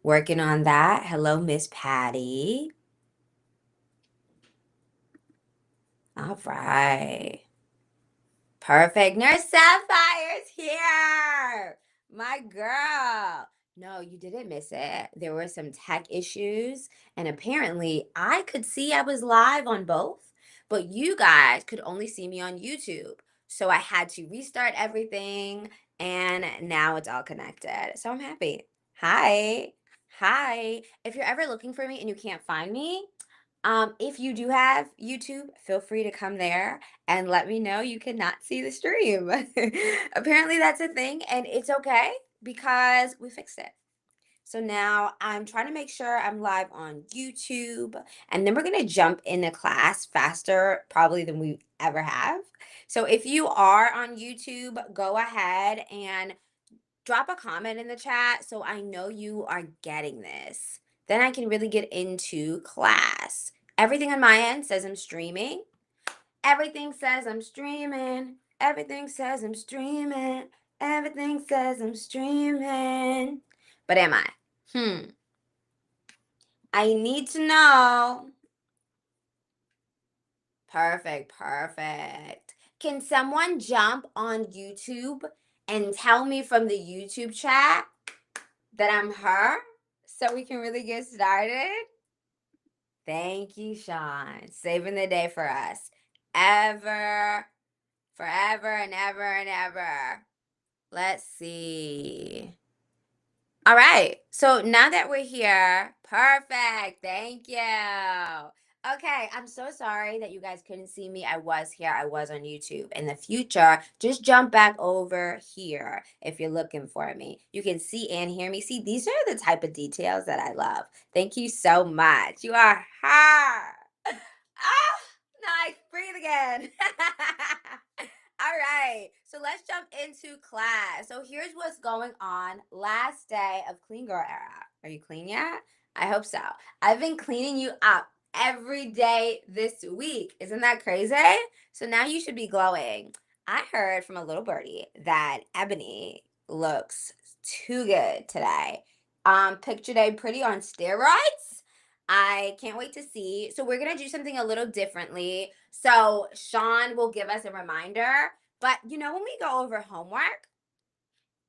Working on that. Hello, Miss Patty. All right. Perfect. Nurse Sapphire's here. My girl. No, you didn't miss it. There were some tech issues, and apparently I could see I was live on both, but you guys could only see me on YouTube. So I had to restart everything, and now it's all connected. So I'm happy. Hi. Hi. If you're ever looking for me and you can't find me, if you do have YouTube, feel free to come there and let me know you cannot see the stream. Apparently, that's a thing, and it's okay because we fixed it. So now I'm trying to make sure I'm live on YouTube, and then we're going to jump into class faster, probably than we ever have. So if you are on YouTube, go ahead and drop a comment in the chat so I know you are getting this. Then I can really get into class. Everything on my end says I'm streaming. Everything says I'm streaming. Everything says I'm streaming. Everything says I'm streaming. But am I? I need to know. Perfect, perfect. Can someone jump on YouTube and tell me from the YouTube chat that I'm her so we can really get started? Thank you, Sean. Saving the day for us. Ever, forever, and ever and ever. Let's see. All right. So now that we're here, perfect. Thank you. Okay, I'm so sorry that you guys couldn't see me. I was here. I was on YouTube. In the future, just jump back over here if you're looking for me. You can see and hear me. See, these are the type of details that I love. Thank you so much. You are her. Ah, nice. Breathe again. All right, so let's jump into class. So here's what's going on. Last day of Clean Girl Era. Are you clean yet? I hope so. I've been cleaning you up every day this week. Isn't that crazy? So now you should be glowing. I heard from a little birdie that Ebony looks too good today. Picture day pretty on steroids. I can't wait to see. So we're gonna do something a little differently. So Sean will give us a reminder. But when we go over homework,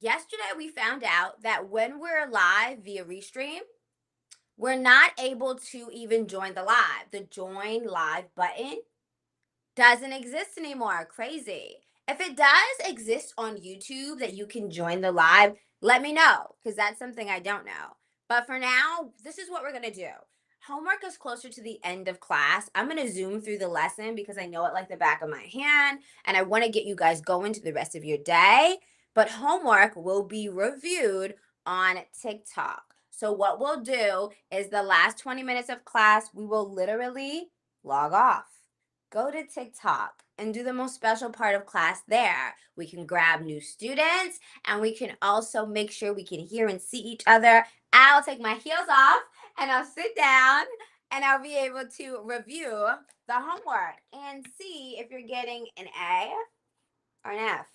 yesterday we found out that when we're live via Restream, we're not able to even join the live. The join live button doesn't exist anymore. Crazy. If it does exist on YouTube that you can join the live, let me know because that's something I don't know. But for now, this is what we're going to do. Homework is closer to the end of class. I'm going to zoom through the lesson because I know it like the back of my hand and I want to get you guys going to the rest of your day. But homework will be reviewed on TikTok. So what we'll do is the last 20 minutes of class, we will literally log off. Go to TikTok and do the most special part of class there. We can grab new students and we can also make sure we can hear and see each other. I'll take my heels off and I'll sit down and I'll be able to review the homework and see if you're getting an A or an F.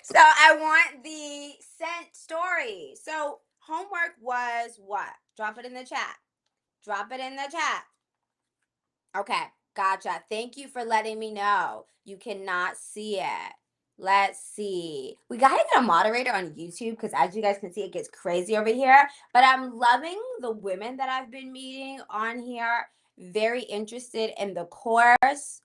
So I want the sent story. So homework was what? Drop it in the chat. Drop it in the chat. Okay, gotcha. Thank you for letting me know. You cannot see it. Let's see. We got to get a moderator on YouTube because as you guys can see, it gets crazy over here. But I'm loving the women that I've been meeting on here. Very interested in the course.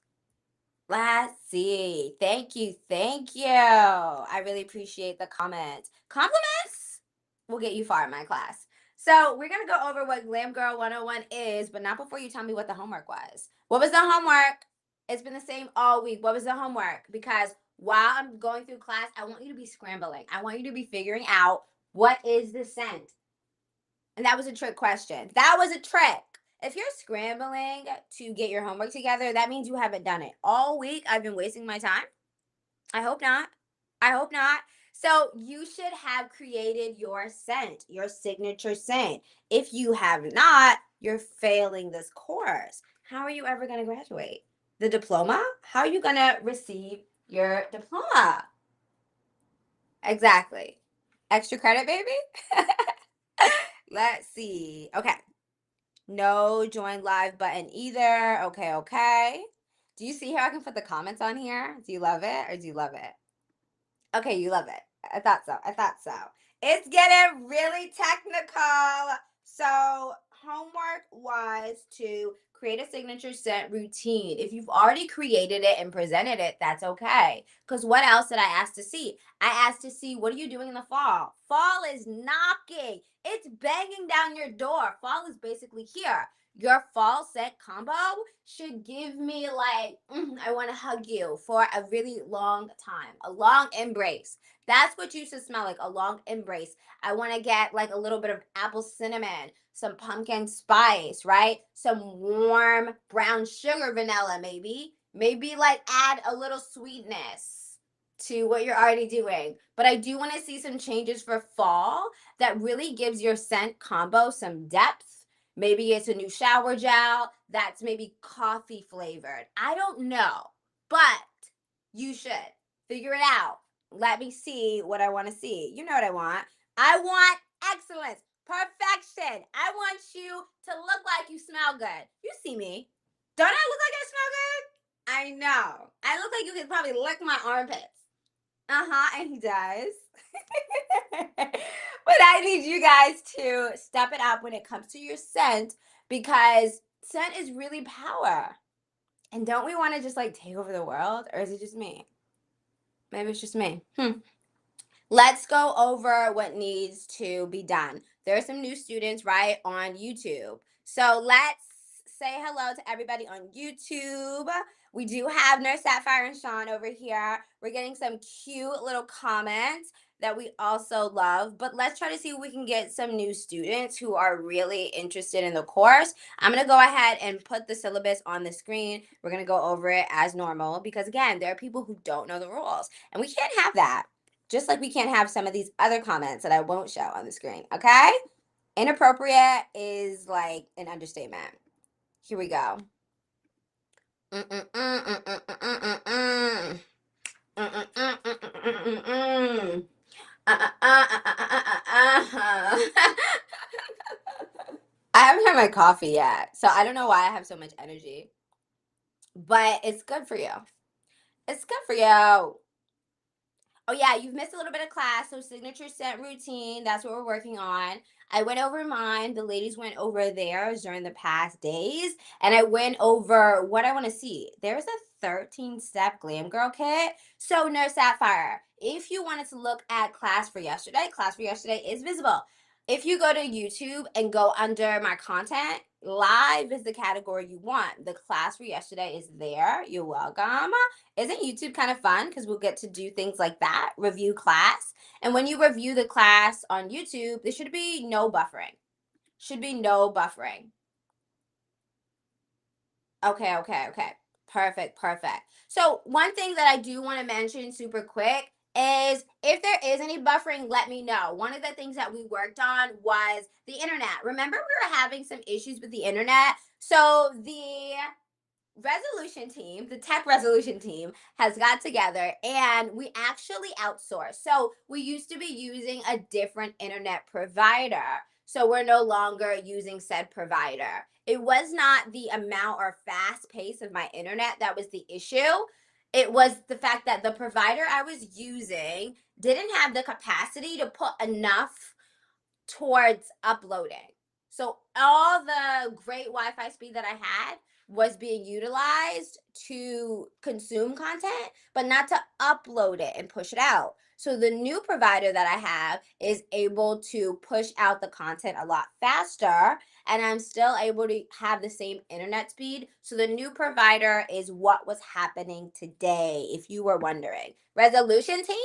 Let's see. Thank you. Thank you. I really appreciate the comments. Compliments will get you far in my class. So we're going to go over what Glam Girl 101 is, but not before you tell me what the homework was. What was the homework? It's been the same all week. What was the homework? Because while I'm going through class, I want you to be scrambling. I want you to be figuring out what is the scent. And that was a trick question. That was a trick. If you're scrambling to get your homework together, that means you haven't done it. All week, I've been wasting my time. I hope not. I hope not. So you should have created your scent, your signature scent. If you have not, you're failing this course. How are you ever going to graduate? The diploma? How are you going to receive your diploma? Exactly. Extra credit, baby? Let's see. Okay. No join live button either. Okay, okay. Do you see how I can put the comments on here? Do you love it or do you love it? Okay, you love it. I thought so. I thought so. It's getting really technical. So, homework was to create a signature scent routine. If you've already created it and presented it, that's okay. Because what else did I ask to see? I asked to see, what are you doing in the fall? Fall is knocking, it's banging down your door. Fall is basically here. Your fall scent combo should give me like, I want to hug you for a really long time, a long embrace. That's what you should smell like, a long embrace. I want to get like a little bit of apple cinnamon, some pumpkin spice, right? Some warm brown sugar vanilla, maybe. Maybe like add a little sweetness to what you're already doing. But I do want to see some changes for fall that really gives your scent combo some depth. Maybe it's a new shower gel that's maybe coffee flavored. I don't know, but you should figure it out. Let me see what I want to see. You know what I want. I want excellence, perfection. I want you to look like you smell good. You see me. Don't I look like I smell good? I know. I look like you could probably lick my armpits. Uh-huh, and he does. But I need you guys to step it up when it comes to your scent, because scent is really power. And don't we want to just like take over the world? Or is it just me? Maybe it's just me. Let's go over what needs to be done. There are some new students, right, on YouTube. So let's say hello to everybody on YouTube. We do have Nurse Sapphire and Sean over here. We're getting some cute little comments that we also love. But let's try to see if we can get some new students who are really interested in the course. I'm going to go ahead and put the syllabus on the screen. We're going to go over it as normal because, again, there are people who don't know the rules, and we can't have that. Just like we can't have some of these other comments that I won't show on the screen, okay? Inappropriate is like an understatement. Here we go. I haven't had my coffee yet, so I don't know why I have so much energy. But it's good for you. It's good for you. Oh yeah, you've missed a little bit of class. So signature scent routine, that's what we're working on. I went over mine. The ladies went over theirs during the past days. And I went over what I want to see. There's a 13-step Glam Girl kit. So Nurse Sapphire, if you wanted to look at class for yesterday is visible. If you go to YouTube and go under my content, live is the category you want. The class for yesterday is there. You're welcome. Isn't YouTube kind of fun? Because we'll get to do things like that, review class. And when you review the class on YouTube, there should be no buffering. Should be no buffering. Okay, okay, okay. Perfect, perfect. So one thing that I do want to mention super quick is if there is any buffering, let me know. One of the things that we worked on was the internet. Remember, we were having some issues with the internet. So the resolution team, the tech resolution team, has got together and we actually outsource. So we used to be using a different internet provider. So we're no longer using said provider. It was not the amount or fast pace of my internet that was the issue. It was the fact that the provider I was using didn't have the capacity to put enough towards uploading. So all the great Wi-Fi speed that I had was being utilized to consume content, but not to upload it and push it out. So the new provider that I have is able to push out the content a lot faster, and I'm still able to have the same internet speed. So the new provider is what was happening today, if you were wondering. Resolution team?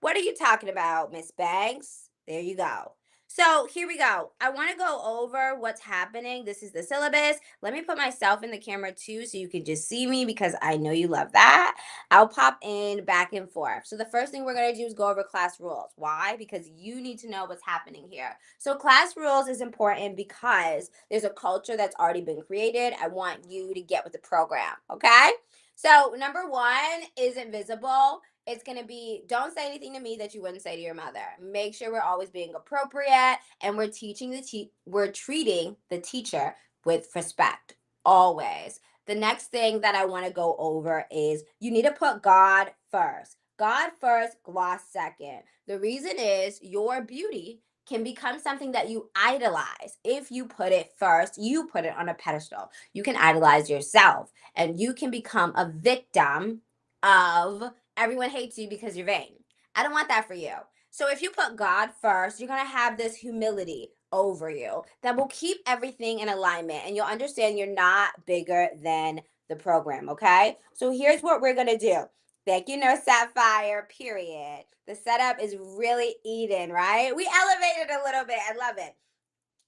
What are you talking about, Miss Banks? There you go. So here we go. I want to go over what's happening. This is the syllabus. Let me put myself in the camera too so you can just see me because I know you love that. I'll pop in back and forth. So the first thing we're going to do is go over class rules. Why? Because you need to know what's happening here. So class rules is important because there's a culture that's already been created. I want you to get with the program, okay? So number one is invisible. it's going to be, don't say anything to me that you wouldn't say to your mother. Make sure we're always being appropriate, and we're teaching we're treating the teacher with respect always. The next thing that I want to go over is you need to put God first. God first, gloss second. The reason is your beauty can become something that you idolize. If you put it first, you put it on a pedestal. You can idolize yourself, and you can become a victim of everyone hates you because you're vain. I don't want that for you. So if you put God first, you're going to have this humility over you that will keep everything in alignment, and you'll understand you're not bigger than the program, okay? So here's what we're going to do. Thank you, Nurse Sapphire, period. The setup is really Eden, right? We elevated a little bit. I love it.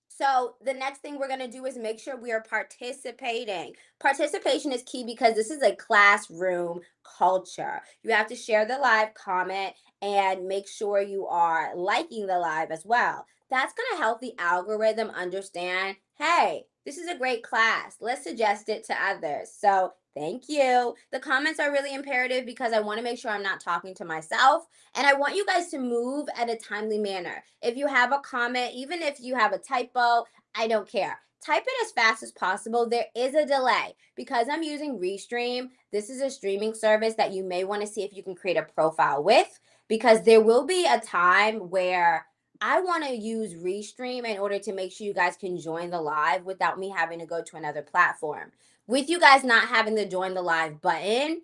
So the next thing we're going to do is make sure we are participating. Participation is key because this is a classroom culture. You have to share the live, comment, and make sure you are liking the live as well. That's going to help the algorithm understand, hey, this is a great class. Let's suggest it to others. So thank you. The comments are really imperative because I want to make sure I'm not talking to myself, and I want you guys to move at a timely manner. If you have a comment, even if you have a typo, I don't care. Type it as fast as possible. There is a delay because I'm using Restream. This is a streaming service that you may want to see if you can create a profile with, because there will be a time where I want to use Restream in order to make sure you guys can join the live without me having to go to another platform. With you guys not having the join the live button,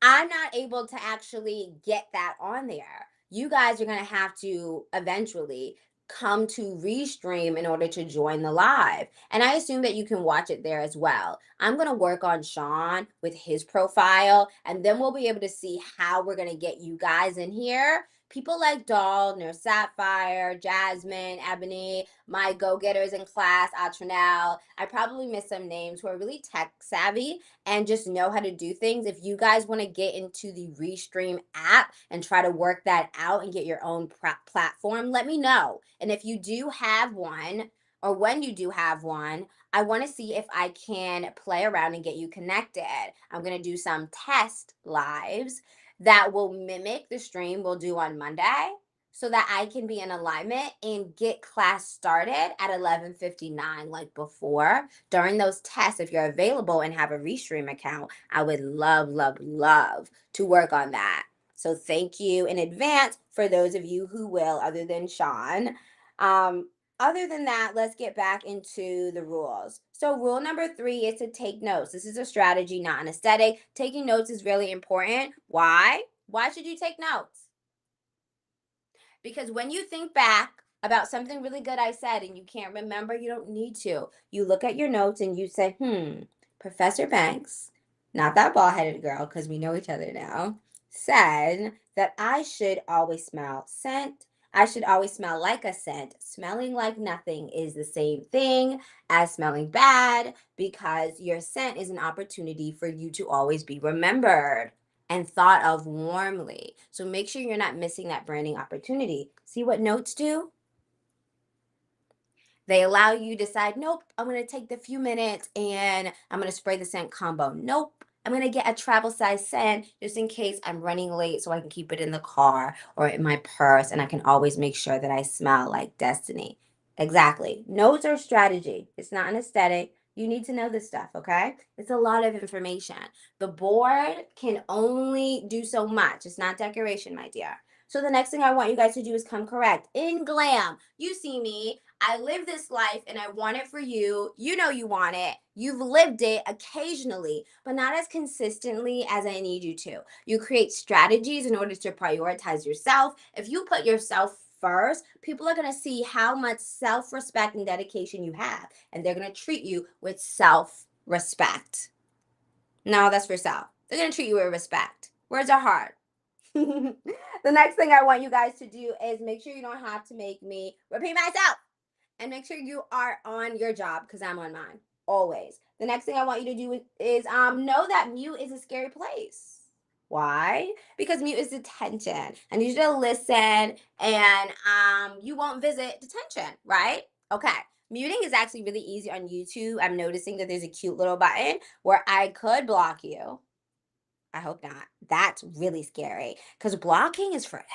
I'm not able to actually get that on there. You guys are going to have to eventually come to Restream in order to join the live. And I assume that you can watch it there as well. I'm going to work on Sean with his profile, and then we'll be able to see how we're going to get you guys in here. People like Doll, Nurse Sapphire, Jasmine, Ebony, my go-getters in class, Atronel. I probably missed some names who are really tech savvy and just know how to do things. If you guys want to get into the Restream app and try to work that out and get your own platform, let me know. And if you do have one, or when you do have one, I want to see if I can play around and get you connected. I'm going to do some test lives that will mimic the stream we'll do on Monday, so that I can be in alignment and get class started at 11:59 like before. During those tests, if you're available and have a Restream account, I would love, love, love to work on that. So thank you in advance for those of you who will, other than Sean. Other than that, let's get back into the rules. So rule number 3 is to take notes. This is a strategy, not an aesthetic. Taking notes is really important. Why? Why should you take notes? Because when you think back about something really good I said and you can't remember, you don't need to. You look at your notes and you say, Professor Banks, not that bald headed girl, because we know each other now, said that I should always smell scent. I should always smell like a scent. Smelling like nothing is the same thing as smelling bad, because your scent is an opportunity for you to always be remembered and thought of warmly. So make sure you're not missing that branding opportunity. See what notes do? They allow you to decide, nope, I'm going to take the few minutes and I'm going to spray the scent combo. Nope, I'm going to get a travel size scent just in case I'm running late so I can keep it in the car or in my purse, and I can always make sure that I smell like destiny. Exactly. Notes are strategy. It's not an aesthetic. You need to know this stuff, okay? It's a lot of information. The board can only do so much. It's not decoration, my dear. So the next thing I want you guys to do is come correct. In Glam, you see me. I live this life and I want it for you. You know you want it. You've lived it occasionally, but not as consistently as I need you to. You create strategies in order to prioritize yourself. If you put yourself first, people are going to see how much self respect and dedication you have, and they're going to treat you with self respect. No, that's for self. They're going to treat you with respect. Words are hard. The next thing I want you guys to do is make sure you don't have to make me repeat myself. And make sure you are on your job, because I'm on mine always. The next thing I want you to do is know that mute is a scary place. Why? Because mute is detention. I need you to listen, and you won't visit detention, right? Okay. Muting is actually really easy on YouTube. I'm noticing that there's a cute little button where I could block you. I hope not. That's really scary because blocking is forever.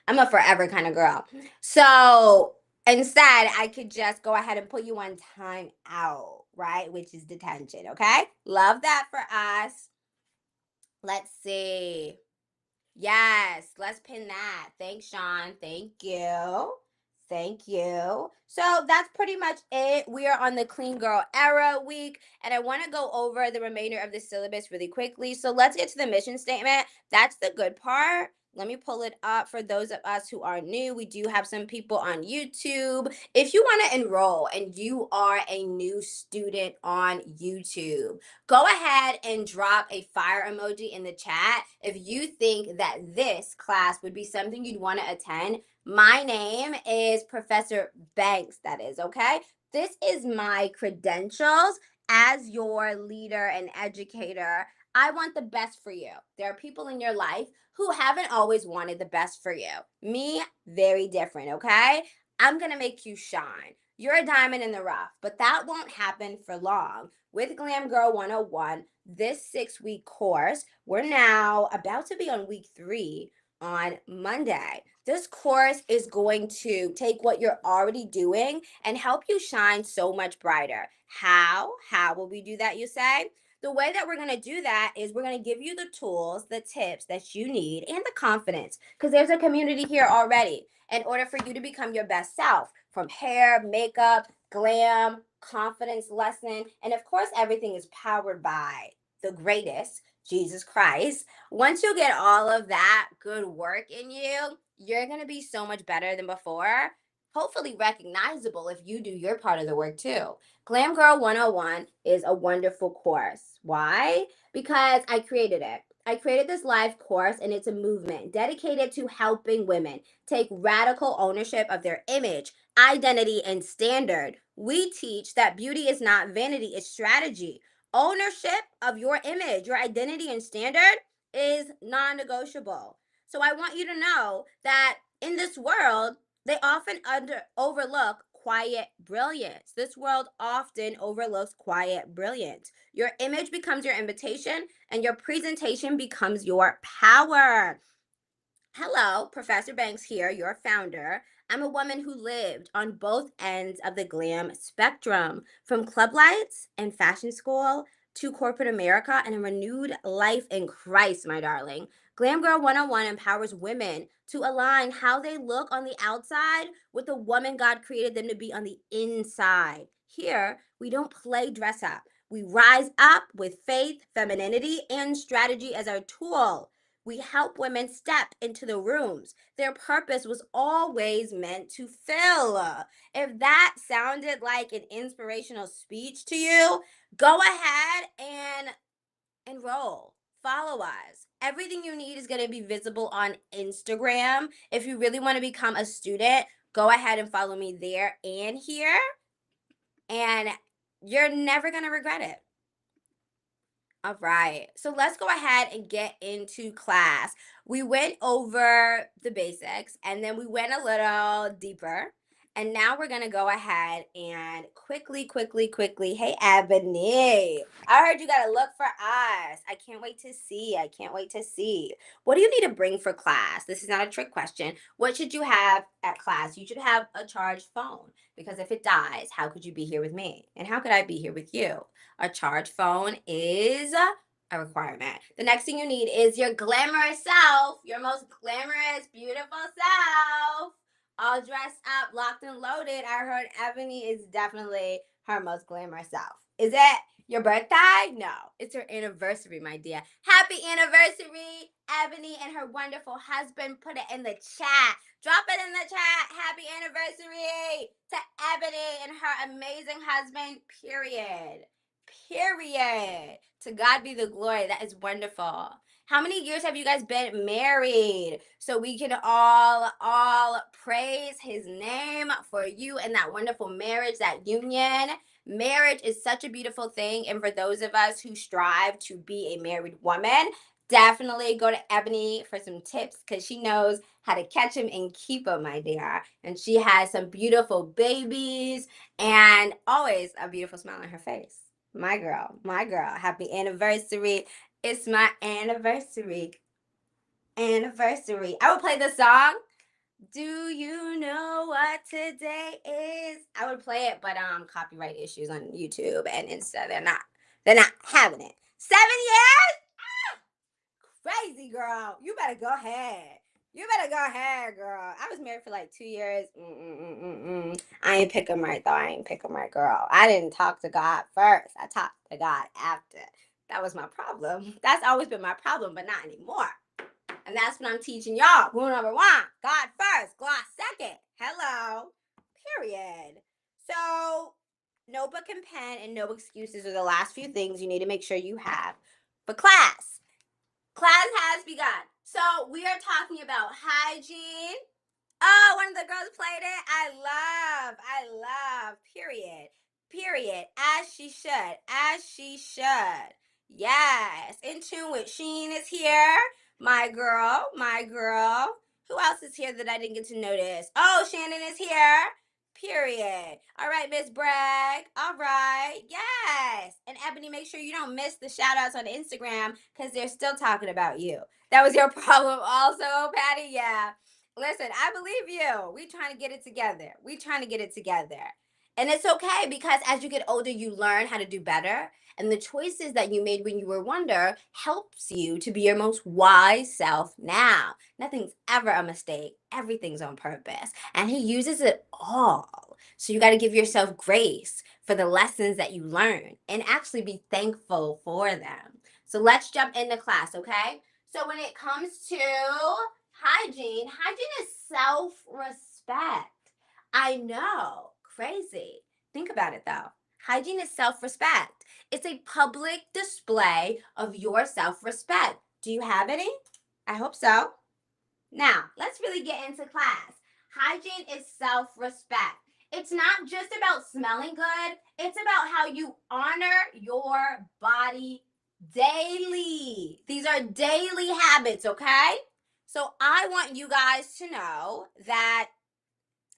I'm a forever kind of girl. So instead, I could just go ahead and put you on time out, right? Which is detention. Okay. Love that for us. Let's see. Yes, let's pin that. Thanks, Sean. Thank you. Thank you. So that's pretty much it. We are on the Clean Girl Era week, and I want to go over the remainder of the syllabus really quickly. So let's get to the mission statement. That's the good part. Let me pull it up for those of us who are new. We do have some people on YouTube. If you want to enroll and you are a new student on YouTube, go ahead and drop a fire emoji in the chat if you think that this class would be something you'd want to attend. My name is Professor Banks, that is, okay? This is my credentials as your leader and educator. I want the best for you. There are people in your life who haven't always wanted the best for you. Me, very different, okay? I'm going to make you shine. You're a diamond in the rough, but that won't happen for long. With Glam Girl 101, this 6-week course, we're now about to be on week 3 on Monday. This course is going to take what you're already doing and help you shine so much brighter. How? How will we do that, you say? The way that we're going to do that is we're going to give you the tools, the tips that you need, and the confidence, because there's a community here already in order for you to become your best self, from hair, makeup, glam, confidence lesson, and of course, everything is powered by the greatest, Jesus Christ. Once you get all of that good work in you, you're going to be so much better than before. Hopefully recognizable if you do your part of the work too. Glam Girl 101 is a wonderful course. Why? Because I created it. I created this live course, and it's a movement dedicated to helping women take radical ownership of their image, identity, and standard. We teach that beauty is not vanity, it's strategy. Ownership of your image, your identity, and standard is non negotiable. So I want you to know that in this world, they often overlook quiet brilliance. This world often overlooks quiet brilliance. Your image becomes your invitation, and your presentation becomes your power. Hello, Professor Banks here, your founder. I'm a woman who lived on both ends of the glam spectrum, from club lights and fashion school to corporate America and a renewed life in Christ, my darling. Glam Girl 101 empowers women to align how they look on the outside with the woman God created them to be on the inside. Here, we don't play dress up. We rise up with faith, femininity, and strategy as our tool. We help women step into the rooms their purpose was always meant to fill. If that sounded like an inspirational speech to you, go ahead and enroll. Follow us. Everything you need is going to be visible on Instagram. If you really want to become a student, go ahead and follow me there and here, and you're never going to regret it. All right. So let's go ahead and get into class. We went over the basics, and then we went a little deeper. And now we're going to go ahead and quickly. Hey, Ebony. I heard you got to look for us. I can't wait to see. I can't wait to see. What do you need to bring for class? This is not a trick question. What should you have at class? You should have a charged phone, because if it dies, how could you be here with me? And how could I be here with you? A charged phone is a requirement. The next thing you need is your glamorous self, your most glamorous, beautiful self, all dressed up, locked and loaded. I heard Ebony is definitely her most glamorous self. Is it your birthday? No, it's her anniversary, my dear. Happy anniversary, Ebony and her wonderful husband. Put it in the chat. Drop it in the chat. Happy anniversary to Ebony and her amazing husband, period. Period. To God be the glory. That is wonderful. How many years have you guys been married? So we can all praise his name for you and that wonderful marriage, that union. Marriage is such a beautiful thing. And for those of us who strive to be a married woman, definitely go to Ebony for some tips, because she knows how to catch him and keep him, my dear. And she has some beautiful babies and always a beautiful smile on her face. My girl, happy anniversary. It's my anniversary. Anniversary. I would play the song. Do you know what today is? I would play it, but copyright issues on YouTube and Insta. They're not having it. 7 years? Crazy girl. You better go ahead. You better go ahead, girl. I was married for like 2 years. I ain't pick 'em right though. I ain't pick 'em right, girl. I didn't talk to God first. I talked to God after. That was my problem. That's always been my problem, but not anymore. And that's what I'm teaching y'all. Rule number one, God first, God second. Hello. Period. So, notebook and pen and no excuses are the last few things you need to make sure you have for class. Class has begun. So, we are talking about hygiene. Oh, one of the girls played it. I love. Period. As she should. As she should. Yes. In tune with Sheen is here. My girl. My girl. Who else is here that I didn't get to notice? Oh, Shannon is here. Period. All right, Miss Bragg. All right. Yes. And Ebony, make sure you don't miss the shout outs on Instagram because they're still talking about you. That was your problem also, Patty? Yeah. Listen, I believe you. We trying to get it together. We trying to get it together. And it's okay because as you get older, you learn how to do better. And the choices that you made when you were younger helps you to be your most wise self now. Nothing's ever a mistake. Everything's on purpose. And he uses it all. So you got to give yourself grace for the lessons that you learn and actually be thankful for them. So let's jump into class, okay? So when it comes to hygiene is self-respect. I know, crazy. Think about it though. Hygiene is self-respect. It's a public display of your self-respect. Do you have any? I hope so. Now, let's really get into class. Hygiene is self-respect. It's not just about smelling good. It's about how you honor your body daily. These are daily habits, okay? So I want you guys to know that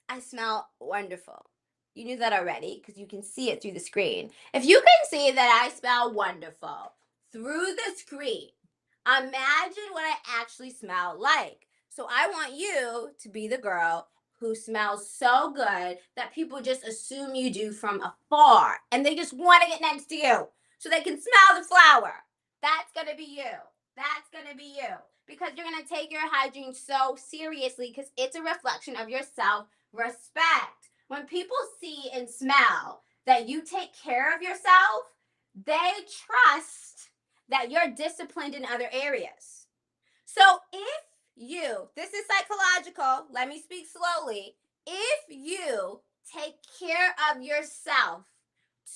I smell wonderful. You knew that already because you can see it through the screen. If you can see that I smell wonderful through the screen, imagine what I actually smell like. So I want you to be the girl who smells so good that people just assume you do from afar and they just want to get next to you so they can smell the flower. That's going to be you. That's going to be you because you're going to take your hygiene so seriously because it's a reflection of yourself respect. When people see and smell that you take care of yourself, they trust that you're disciplined in other areas. So if this is psychological, let me speak slowly. If you take care of yourself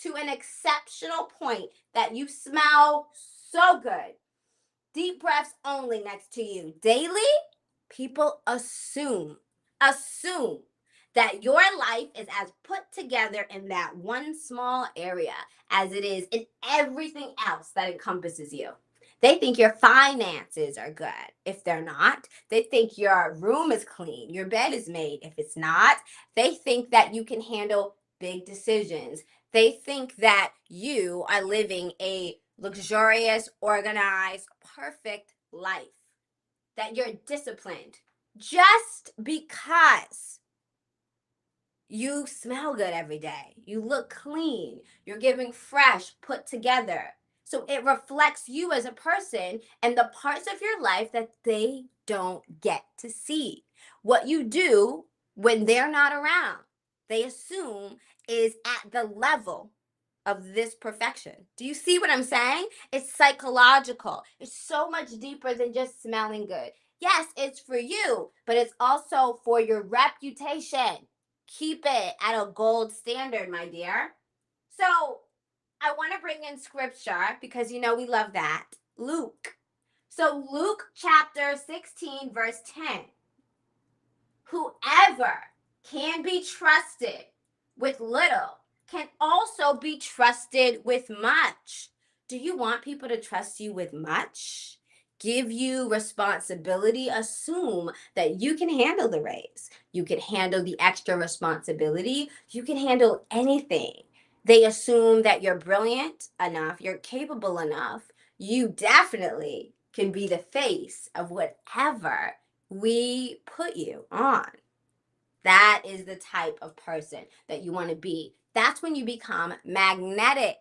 to an exceptional point that you smell so good, deep breaths only next to you daily, people assume that your life is as put together in that one small area as it is in everything else that encompasses you. They think your finances are good. If they're not, they think your room is clean, your bed is made. If it's not, they think that you can handle big decisions. They think that you are living a luxurious, organized, perfect life, that you're disciplined just because you smell good every day. You look clean. You're giving fresh, put together. So it reflects you as a person and the parts of your life that they don't get to see. What you do when they're not around, they assume is at the level of this perfection. Do you see what I'm saying? It's psychological. It's so much deeper than just smelling good. Yes, it's for you, but it's also for your reputation. Keep it at a gold standard, my dear. So I want to bring in scripture because you know we love that. Luke. So Luke chapter 16, verse 10. Whoever can be trusted with little can also be trusted with much. Do you want people to trust you with much? Give you responsibility. Assume that you can handle the race. You can handle the extra responsibility. You can handle anything. They assume that you're brilliant enough, you're capable enough, you definitely can be the face of whatever we put you on. That is the type of person that you want to be. That's when you become magnetic.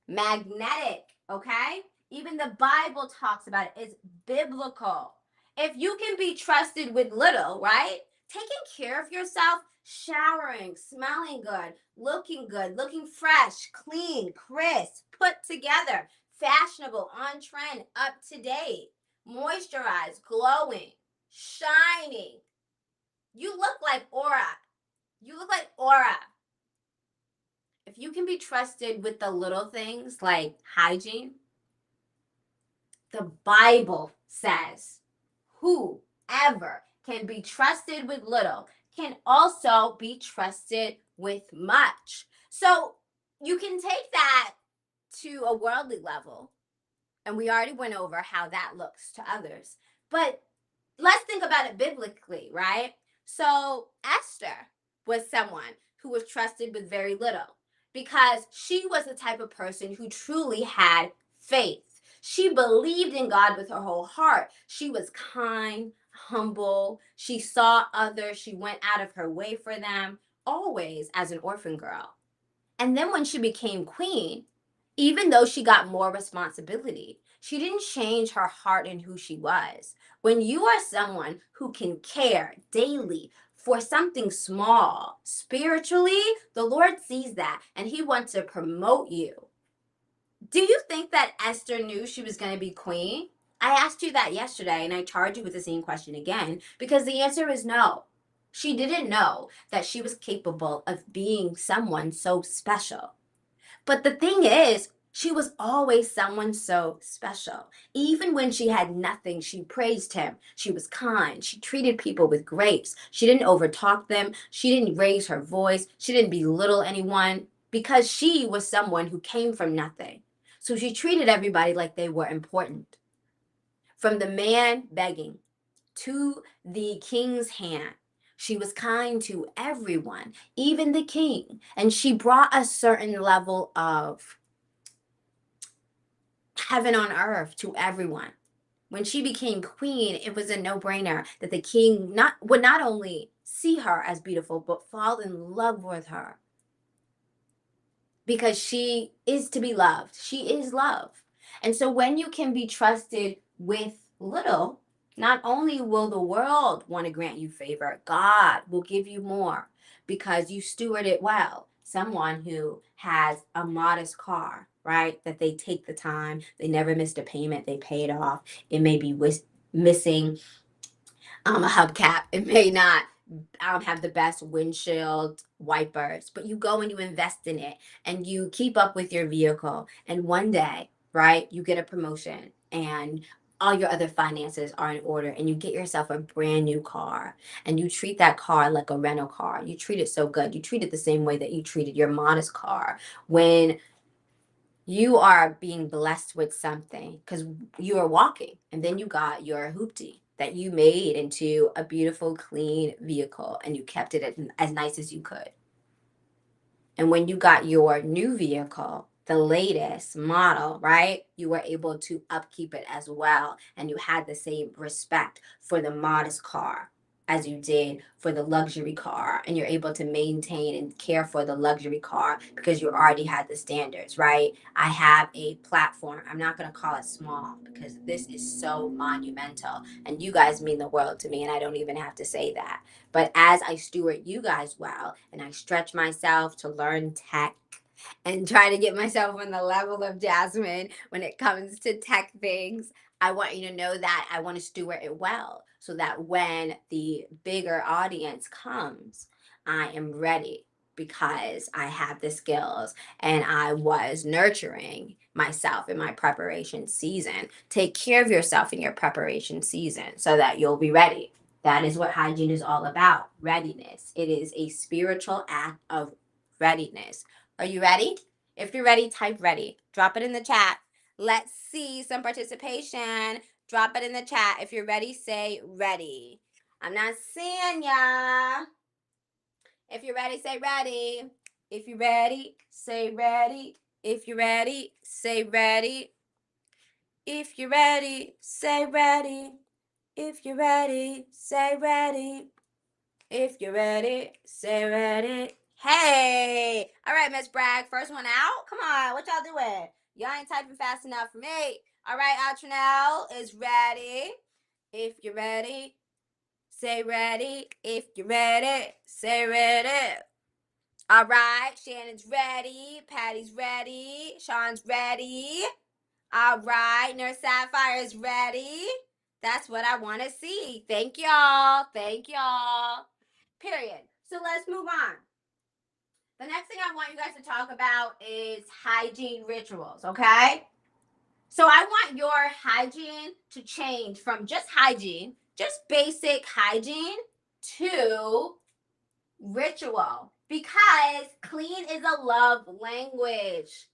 Magnetic, okay? Even the Bible talks about it. It's biblical. If you can be trusted with little, right? Taking care of yourself, showering, smelling good, looking fresh, clean, crisp, put together, fashionable, on trend, up to date, moisturized, glowing, shining. You look like aura. You look like aura. If you can be trusted with the little things like hygiene, the Bible says whoever can be trusted with little can also be trusted with much. So you can take that to a worldly level. And we already went over how that looks to others. But let's think about it biblically, right? So Esther was someone who was trusted with very little because she was the type of person who truly had faith. She believed in God with her whole heart. She was kind, humble. She saw others. She went out of her way for them, always as an orphan girl. And then when she became queen, even though she got more responsibility, she didn't change her heart and who she was. When you are someone who can care daily for something small, spiritually, the Lord sees that and He wants to promote you. Do you think that Esther knew she was going to be queen? I asked you that yesterday and I charged you with the same question again because the answer is no. She didn't know that she was capable of being someone so special. But the thing is, she was always someone so special. Even when she had nothing, she praised him. She was kind. She treated people with grace. She didn't overtalk them. She didn't raise her voice. She didn't belittle anyone because she was someone who came from nothing. So she treated everybody like they were important. From the man begging to the king's hand, she was kind to everyone, even the king. And she brought a certain level of heaven on earth to everyone. When she became queen, it was a no-brainer that the king would not only see her as beautiful, but fall in love with her because she is to be loved. She is love. And so when you can be trusted with little, not only will the world want to grant you favor, God will give you more because you steward it well. Someone who has a modest car, right? That they take the time, they never missed a payment, they pay it off. It may be missing a hubcap. It may not have the best windshield wipers, but you go and you invest in it and you keep up with your vehicle. And one day, right, you get a promotion and all your other finances are in order and you get yourself a brand new car and you treat that car like a rental car. You treat it so good. You treat it the same way that you treated your modest car when you are being blessed with something because you are walking and then you got your hoopty that you made into a beautiful clean vehicle and you kept it as nice as you could. And when you got your new vehicle, the latest model, right, you were able to upkeep it as well and you had the same respect for the modest car as you did for the luxury car, and you're able to maintain and care for the luxury car because you already had the standards, right? I have a platform. I'm not going to call it small because this is so monumental and you guys mean the world to me and I don't even have to say that. But as I steward you guys well and I stretch myself to learn tech and try to get myself on the level of Jasmine when it comes to tech things, I want you to know that I want to steward it well so that when the bigger audience comes, I am ready because I have the skills and I was nurturing myself in my preparation season. Take care of yourself in your preparation season so that you'll be ready. That is what hygiene is all about, readiness. It is a spiritual act of readiness. Are you ready? If you're ready, type ready. Drop it in the chat. Let's see some participation. Drop it in the chat. If you're ready, say ready. I'm not seeing ya. If you're ready, say ready. If you're ready, say ready. If you're ready, say ready. If you're ready, say ready. If you're ready, say ready. If you're ready, say ready. Hey! All right, Miss Bragg, first one out. Come on, what y'all doing? Y'all ain't typing fast enough for me. All right, Altrinell is ready. If you're ready, say ready. If you're ready, say ready. All right, Shannon's ready. Patty's ready. Sean's ready. All right, Nurse Sapphire is ready. That's what I want to see. Thank y'all. Thank y'all. Period. So let's move on. The next thing I want you guys to talk about is hygiene rituals, okay? So I want your hygiene to change from just hygiene, just basic hygiene, to ritual, because clean is a love language.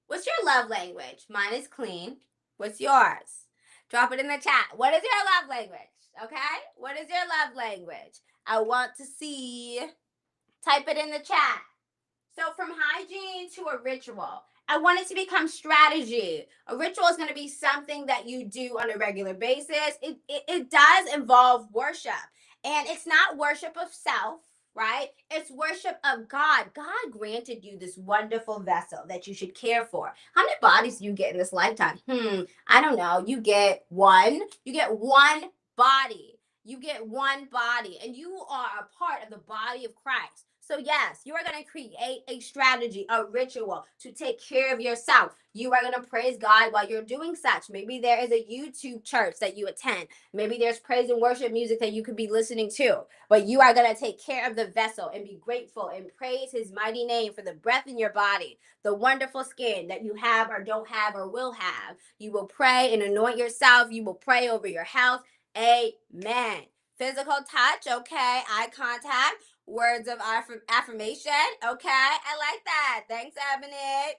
What's your love language? Mine is clean. What's yours? Drop it in the chat. What is your love language? Okay? What is your love language? I want to see. Type it in the chat. So from hygiene to a ritual, I want it to become strategy. A ritual is going to be something that you do on a regular basis. It does involve worship. And it's not worship of self, right? It's worship of God. God granted you this wonderful vessel that you should care for. How many bodies do you get in this lifetime? I don't know. You get one. You get one body. You get one body, and you are a part of the body of Christ. So yes, you are going to create a strategy, a ritual to take care of yourself. You are going to praise God while you're doing such. Maybe there is a YouTube church that you attend. Maybe there's praise and worship music that you could be listening to. But you are going to take care of the vessel and be grateful and praise his mighty name for the breath in your body, the wonderful skin that you have or don't have or will have. You will pray and anoint yourself. You will pray over your health. Amen. Physical touch, okay. Eye contact. Words of affirmation. Okay, I like that. Thanks, Ebony.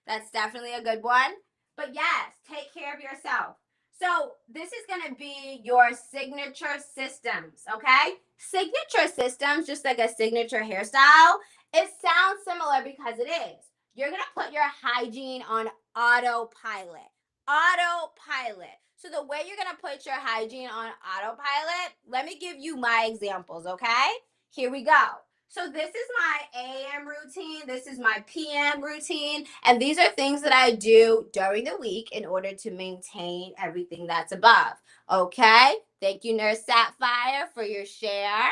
That's definitely a good one. But yes, take care of yourself. So this is going to be your signature systems, okay? Signature systems, just like a signature hairstyle, it sounds similar because it is. You're going to put your hygiene on autopilot. Autopilot. So the way you're going to put your hygiene on autopilot, let me give you my examples, okay? Here we go. So this is my AM routine. This is my PM routine. And these are things that I do during the week in order to maintain everything that's above. Okay? Thank you, Nurse Sapphire, for your share.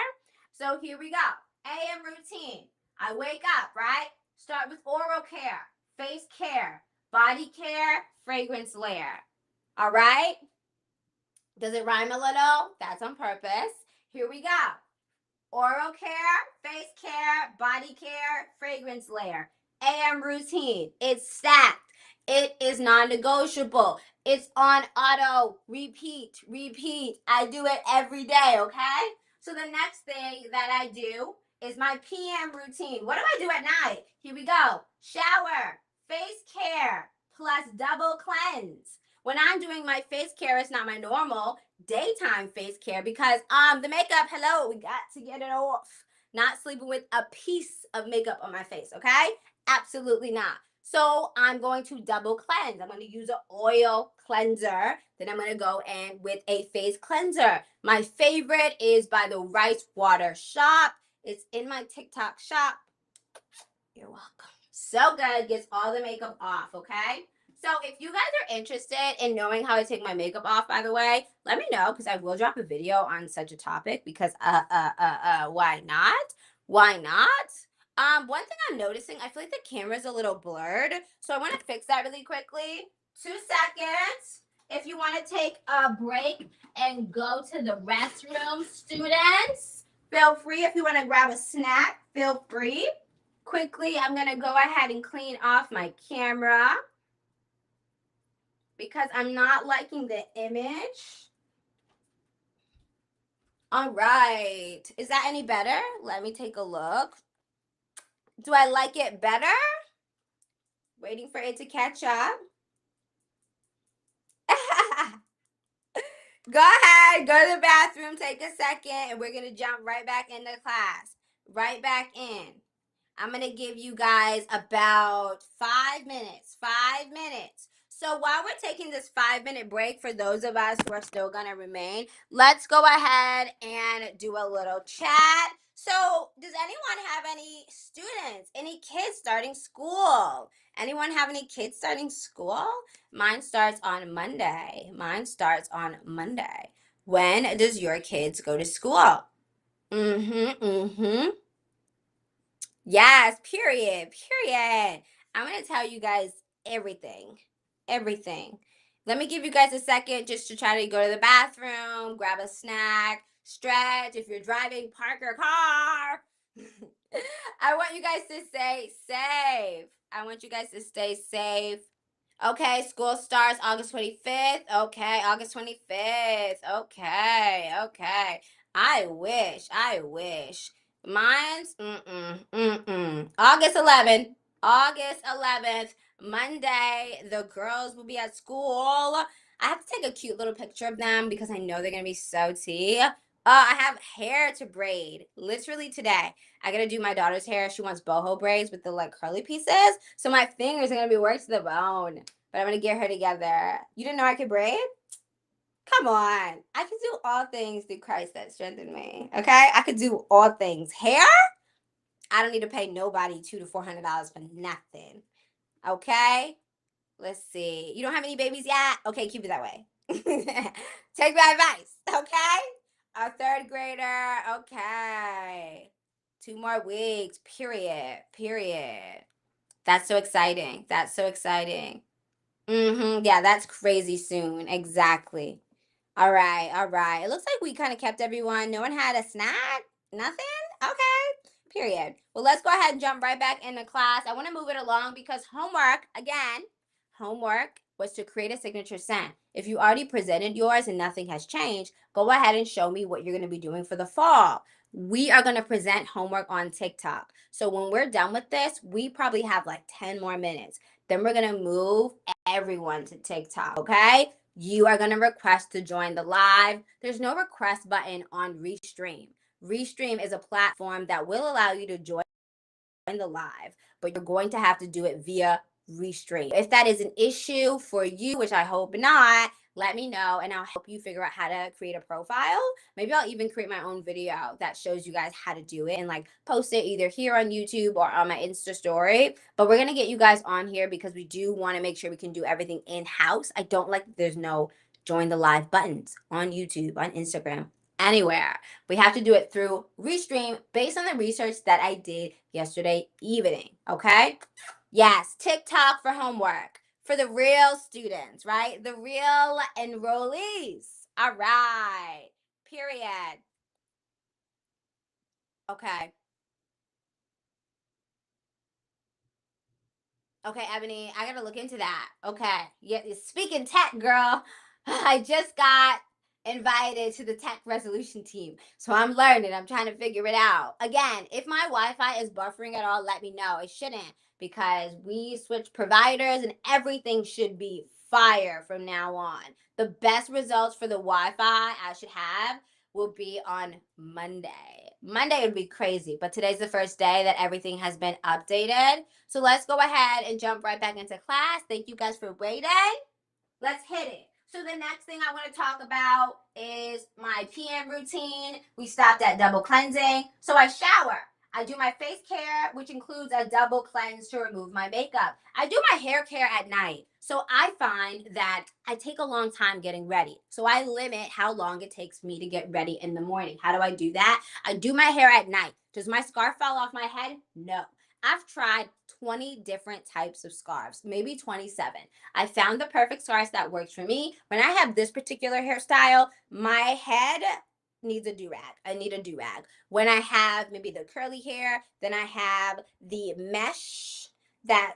So here we go. AM routine. I wake up, right? Start with oral care, face care, body care, fragrance layer. All right? Does it rhyme a little? That's on purpose. Here we go. Oral care, face care, body care, fragrance layer. AM routine. It's stacked. It is non-negotiable. It's on auto. Repeat, repeat. I do it every day, okay? So the next thing that I do is my PM routine. What do I do at night? Here we go. Shower, face care, plus double cleanse. When I'm doing my face care, it's not my normal daytime face care because the makeup, hello, we got to get it off. Not sleeping with a piece of makeup on my face, okay? Absolutely not. So I'm going to double cleanse. I'm going to use an oil cleanser. Then I'm going to go in with a face cleanser. My favorite is by the Rice Water Shop. It's in my TikTok shop. You're welcome. So good. Gets all the makeup off, okay? So if you guys are interested in knowing how I take my makeup off, by the way, let me know because I will drop a video on such a topic because why not? Why not? One thing I'm noticing, I feel like the camera's a little blurred. So I want to fix that really quickly. 2 seconds. If you want to take a break and go to the restroom, students, feel free. If you want to grab a snack, feel free. Quickly, I'm going to go ahead and clean off my camera because I'm not liking the image. All right. Is that any better? Let me take a look. Do I like it better? Waiting for it to catch up. Go ahead, go to the bathroom, take a second, and we're going to jump right back into class. Right back in. I'm going to give you guys about 5 minutes. 5 minutes. So while we're taking this 5 minute break, for those of us who are still going to remain, let's go ahead and do a little chat. So, does anyone have any students, any kids starting school? Anyone have any kids starting school? Mine starts on Monday. Mine starts on Monday. When does your kids go to school? Mm-hmm. Yes, period. I'm going to tell you guys everything. Everything. Let me give you guys a second just to try to go to the bathroom, grab a snack, stretch. If you're driving, park your car. I want you guys to stay safe. I want you guys to stay safe. Okay, school starts August 25th. Okay, August 25th. Okay. I wish. Mine's August 11th. August 11th, Monday. The girls will be at school. I have to take a cute little picture of them because I know they're gonna be so tea. I have hair to braid literally today. I gotta do my daughter's hair. She wants boho braids with the like curly pieces. So my fingers are gonna be worked to the bone. But I'm gonna get her together. You didn't know I could braid? Come on. I can do all things through Christ that strengthened me. Okay? I could do all things. Hair? I don't need to pay nobody $200 to $400 for nothing. Okay? Let's see. You don't have any babies yet? Okay, keep it that way. Take my advice. Okay? A third grader. Okay. 2 more weeks. Period. That's so exciting. Yeah, that's crazy soon. Exactly. All right. It looks like we kind of kept everyone. No one had a snack? Nothing? Okay. Period. Well, let's go ahead and jump right back into class. I want to move it along because homework was to create a signature scent. If you already presented yours and nothing has changed, go ahead and show me what you're going to be doing for the fall. We are going to present homework on TikTok. So when we're done with this, we probably have like 10 more minutes. Then we're going to move everyone to TikTok, okay? You are going to request to join the live. There's no request button on Restream. Restream is a platform that will allow you to join the live, but you're going to have to do it via Restream. If that is an issue for you, which I hope not, let me know and I'll help you figure out how to create a profile. Maybe I'll even create my own video that shows you guys how to do it and like post it either here on YouTube or on my Insta story. But we're going to get you guys on here because we do want to make sure we can do everything in-house. I don't like that there's no join the live buttons on YouTube, on Instagram, anywhere. We have to do it through Restream based on the research that I did yesterday evening. Okay? Yes, TikTok for homework for the real students, right? The real enrollees. All right. Period. Okay. Okay, Ebony, I gotta look into that. Okay. Yeah, speaking tech, girl, I just got invited to the tech resolution team. So I'm learning. I'm trying to figure it out. Again, if my Wi-Fi is buffering at all, let me know. It shouldn't because we switched providers and everything should be fire from now on. The best results for the Wi-Fi I should have will be on Monday. Monday would be crazy, but today's the first day that everything has been updated. So let's go ahead and jump right back into class. Thank you guys for waiting. Let's hit it. So the next thing I want to talk about is my PM routine. We stopped at double cleansing. So I shower. I do my face care, which includes a double cleanse to remove my makeup. I do my hair care at night. So I find that I take a long time getting ready. So I limit how long it takes me to get ready in the morning. How do I do that? I do my hair at night. Does my scarf fall off my head? No. I've tried 20 different types of scarves, maybe 27. I found the perfect scarf that works for me. When I have this particular hairstyle, my head needs a do-rag. I need a do-rag. When I have maybe the curly hair, then I have the mesh that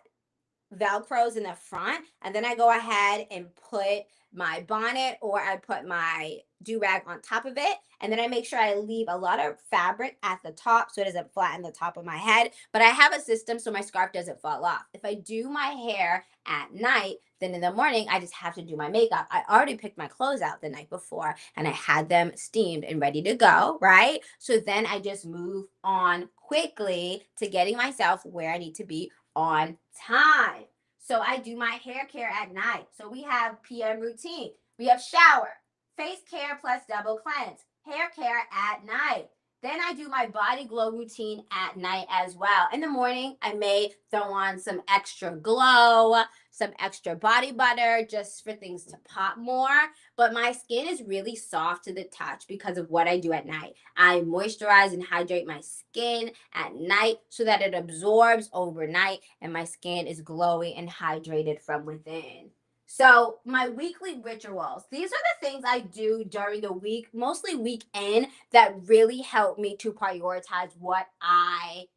velcros in the front, and then I go ahead and put my bonnet or I put my do-rag on top of it, and then I make sure I leave a lot of fabric at the top so it doesn't flatten the top of my head. But I have a system so my scarf doesn't fall off. If I do my hair at night, then in the morning I just have to do my makeup. I already picked my clothes out the night before and I had them steamed and ready to go, right? So then I just move on quickly to getting myself where I need to be on time. So I do my hair care at night. So we have PM routine. We have shower, face care plus double cleanse, hair care at night. Then I do my body glow routine at night as well. In the morning, I may throw on some extra glow, some extra body butter just for things to pop more. But my skin is really soft to the touch because of what I do at night. I moisturize and hydrate my skin at night so that it absorbs overnight and my skin is glowy and hydrated from within. So, my weekly rituals, these are the things I do during the week, mostly weekend, that really help me to prioritize what I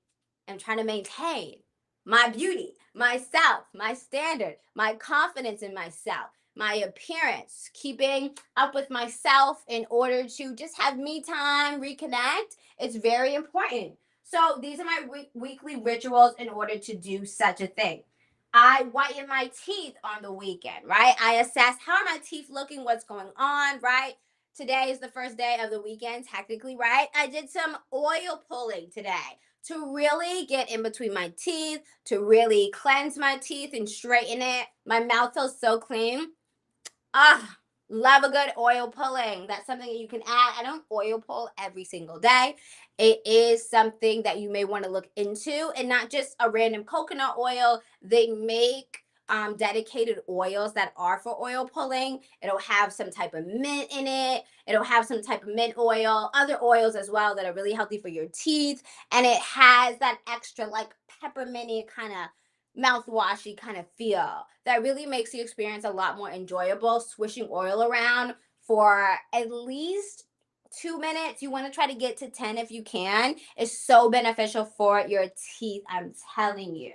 am trying to maintain: my beauty, myself, my standard, my confidence in myself, my appearance, keeping up with myself in order to just have me time, reconnect. It's very important. So, these are my weekly rituals in order to do such a thing. I whiten my teeth on the weekend, right? I assess how are my teeth looking, what's going on, right? Today is the first day of the weekend, technically, right? I did some oil pulling today to really get in between my teeth, to really cleanse my teeth and straighten it. My mouth feels so clean. Ah, love a good oil pulling. That's something that you can add. I don't oil pull every single day. It is something that you may want to look into, and not just a random coconut oil. They make dedicated oils that are for oil pulling. It'll have some type of mint in it. It'll have some type of mint oil, other oils as well that are really healthy for your teeth. And it has that extra like pepperminty kind of mouthwashy kind of feel that really makes the experience a lot more enjoyable. Swishing oil around for at least 2 minutes. You want to try to get to 10 if you can. Is so beneficial for your teeth. I'm telling you.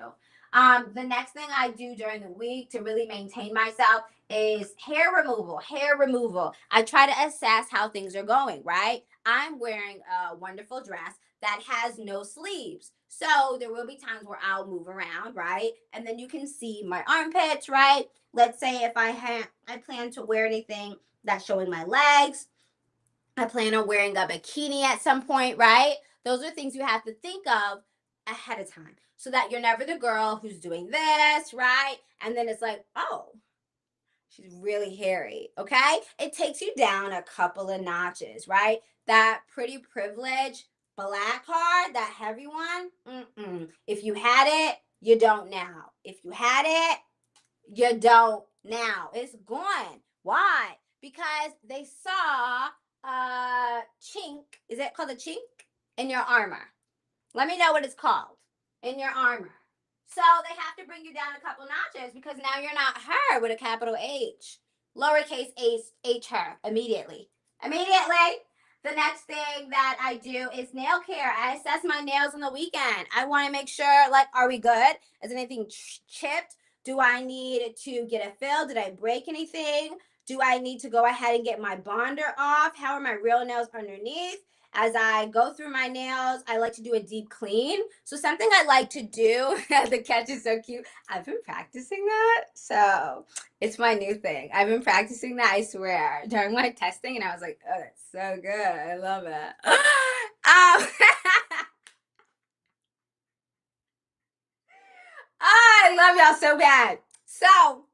The next thing I do during the week to really maintain myself is hair removal. Hair removal. I try to assess how things are going, right? I'm wearing a wonderful dress that has no sleeves. So there will be times where I'll move around, right? And then you can see my armpits, right? Let's say if I plan to wear anything that's showing my legs, I plan on wearing a bikini at some point, right? Those are things you have to think of ahead of time so that you're never the girl who's doing this, right? And then it's like, oh, she's really hairy, okay? It takes you down a couple of notches, right? That pretty privilege black card, that heavy one, if you had it, you don't now. If you had it, you don't now. It's gone. Why? Because they saw a chink. Is it called a chink? In your armor. Let me know what it's called. In your armor. So they have to bring you down a couple notches because now you're not her with a capital H. Lowercase h her immediately. Immediately. The next thing that I do is nail care. I assess my nails on the weekend. I want to make sure, like, are we good? Is anything chipped? Do I need to get a fill? Did I break anything? Do I need to go ahead and get my bonder off? How are my real nails underneath? As I go through my nails, I like to do a deep clean. So something I like to do, the catch is so cute. I've been practicing that. So it's my new thing. I've been practicing that, I swear, during my testing, and I was like, oh, that's so good. I love it. I love y'all so bad. So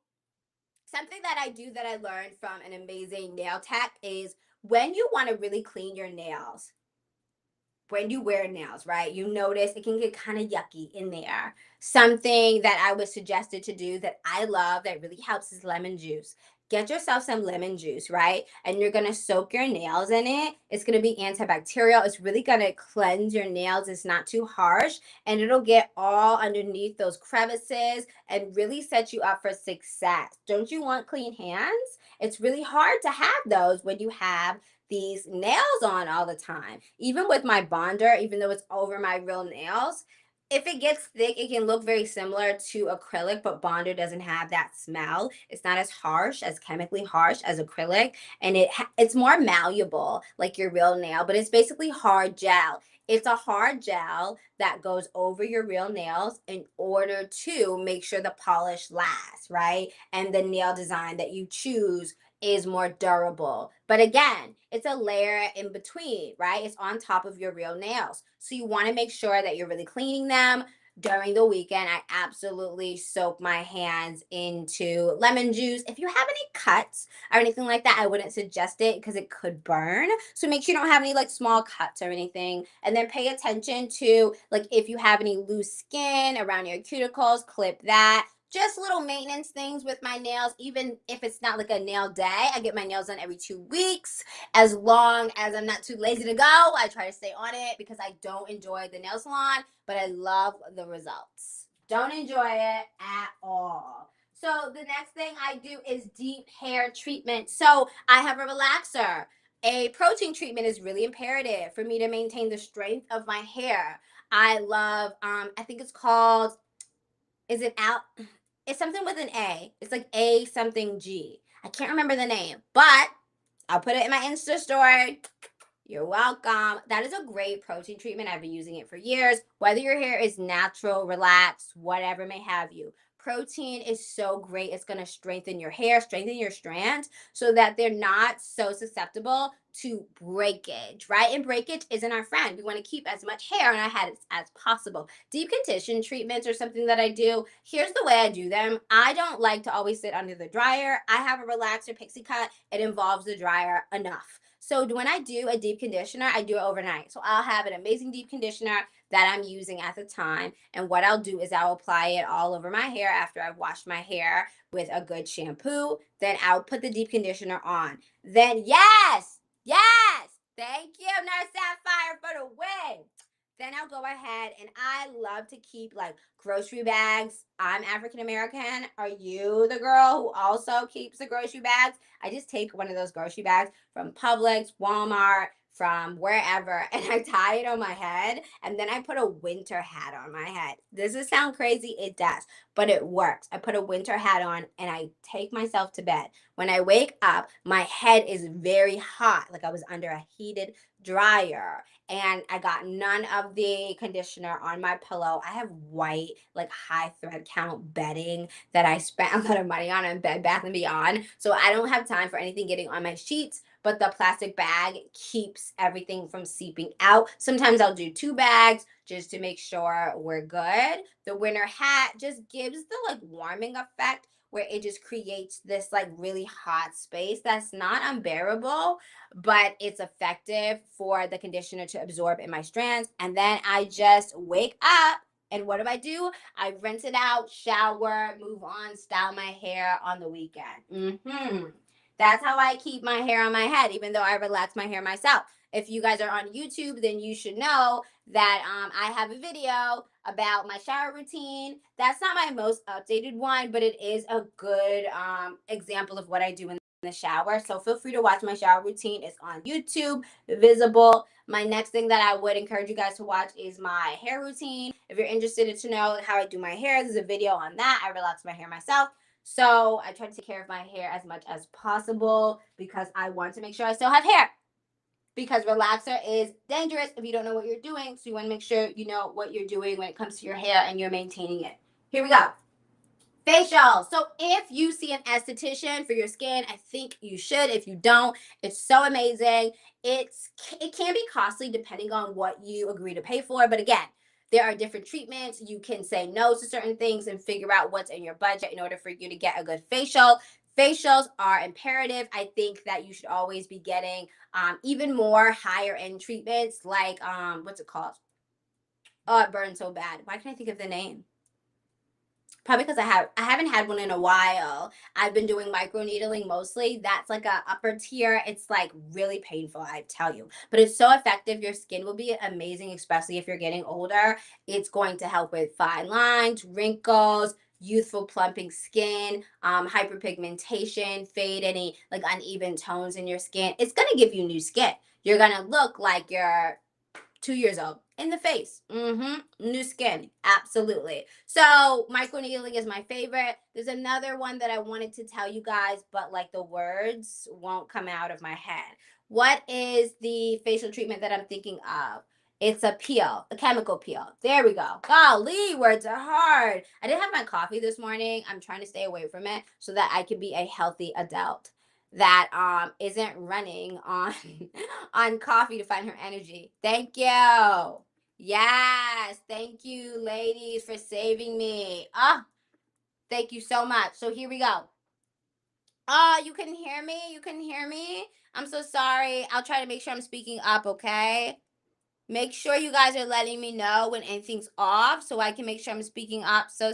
something that I do that I learned from an amazing nail tech is when you want to really clean your nails, when you wear nails, right? You notice it can get kind of yucky in there. Something that I was suggested to do that I love that really helps is lemon juice. Get yourself some lemon juice, right? And you're gonna soak your nails in it. It's gonna be antibacterial. It's really gonna cleanse your nails. It's not too harsh, and it'll get all underneath those crevices and really set you up for success. Don't you want clean hands? It's really hard to have those when you have these nails on all the time. Even with my bonder, even though it's over my real nails, if it gets thick, it can look very similar to acrylic, but bonder doesn't have that smell. It's not as harsh, as chemically harsh as acrylic, and it's more malleable like your real nail, but it's basically hard gel. It's a hard gel that goes over your real nails in order to make sure the polish lasts, right? And the nail design that you choose is more durable. But again, it's a layer in between, right? It's on top of your real nails. So you want to make sure that you're really cleaning them. during the weekend, I absolutely soak my hands into lemon juice. If you have any cuts or anything like that, I wouldn't suggest it because it could burn. So make sure you don't have any like small cuts or anything. And then pay attention to like if you have any loose skin around your cuticles, clip that. Just little maintenance things with my nails, even if it's not like a nail day. I get my nails done every 2 weeks. As long as I'm not too lazy to go, I try to stay on it because I don't enjoy the nail salon, but I love the results. Don't enjoy it at all. So the next thing I do is deep hair treatment. So I have a relaxer. A protein treatment is really imperative for me to maintain the strength of my hair. I love, I think it's called, is it out? It's something with an A. It's like A something G. I can't remember the name, but I'll put it in my Insta story. You're welcome. That is a great protein treatment. I've been using it for years. Whether your hair is natural, relaxed, whatever may have you. Protein is so great. It's going to strengthen your hair, strengthen your strands so that they're not so susceptible to breakage, right? And breakage isn't our friend. We want to keep as much hair on our head as possible. Deep condition treatments are something that I do. Here's the way I do them. I don't like to always sit under the dryer. I have a relaxer pixie cut. It involves the dryer enough. So when I do a deep conditioner, I do it overnight. So I'll have an amazing deep conditioner that I'm using at the time. And what I'll do is I'll apply it all over my hair after I've washed my hair with a good shampoo. Then I'll put the deep conditioner on. Then, yes, thank you, Nurse Sapphire, for the win. Then I'll go ahead and I love to keep like grocery bags. I'm African American. Are you the girl who also keeps the grocery bags? I just take one of those grocery bags from Publix, Walmart, from wherever, and I tie it on my head. And then I put a winter hat on my head. Does it sound crazy? It does, but it works. I put a winter hat on and I take myself to bed. When I wake up, my head is very hot, like I was under a heated dryer, and I got none of the conditioner on my pillow. I have white, like high thread count bedding that I spent a lot of money on Bed Bath and Beyond. So I don't have time for anything getting on my sheets, but the plastic bag keeps everything from seeping out. Sometimes I'll do 2 bags just to make sure we're good. The winter hat just gives the like warming effect where it just creates this like really hot space that's not unbearable, but it's effective for the conditioner to absorb in my strands. And then I just wake up. And what do? I rinse it out, shower, move on, style my hair on the weekend. That's how I keep my hair on my head, even though I relax my hair myself. If you guys are on YouTube, then you should know that I have a video about my shower routine. That's not my most updated one, but it is a good example of what I do in the shower. So feel free to watch my shower routine. It's on YouTube, visible. My next thing that I would encourage you guys to watch is my hair routine. If you're interested to know how I do my hair, there's a video on that. I relax my hair myself. So I try to take care of my hair as much as possible because I want to make sure I still have hair. Because relaxer is dangerous if you don't know what you're doing. So you want to make sure you know what you're doing when it comes to your hair and you're maintaining it. Here we go. Facial. So if you see an esthetician for your skin, I think you should. If you don't, it's so amazing. It can be costly depending on what you agree to pay for. But again, there are different treatments. You can say no to certain things and figure out what's in your budget in order for you to get a good facial. Facials are imperative. I think that you should always be getting even more higher end treatments like what's it called? Oh, it burns so bad. Why can't I think of the name? Probably because I haven't had one in a while. I've been doing microneedling mostly. That's like a upper tier. It's like really painful, I tell you. But it's so effective. Your skin will be amazing, especially if you're getting older. It's going to help with fine lines, wrinkles, youthful plumping skin, hyperpigmentation, fade any like uneven tones in your skin. It's gonna give you new skin. You're gonna look like you're 2 years old in the face. New skin. Absolutely. So microneedling is my favorite. There's another one that I wanted to tell you guys, but like the words won't come out of my head. What is the facial treatment that I'm thinking of? It's a peel, a chemical peel. There we go. Golly, words are hard. I didn't have my coffee this morning. I'm trying to stay away from it so that I can be a healthy adult that isn't running on on coffee to find her energy. Thank you. Yes. Thank you, ladies, for saving me. Oh, thank you so much. So here we go. Oh, you can hear me? You can hear me? I'm so sorry. I'll try to make sure I'm speaking up, okay? Make sure you guys are letting me know when anything's off so I can make sure I'm speaking up. So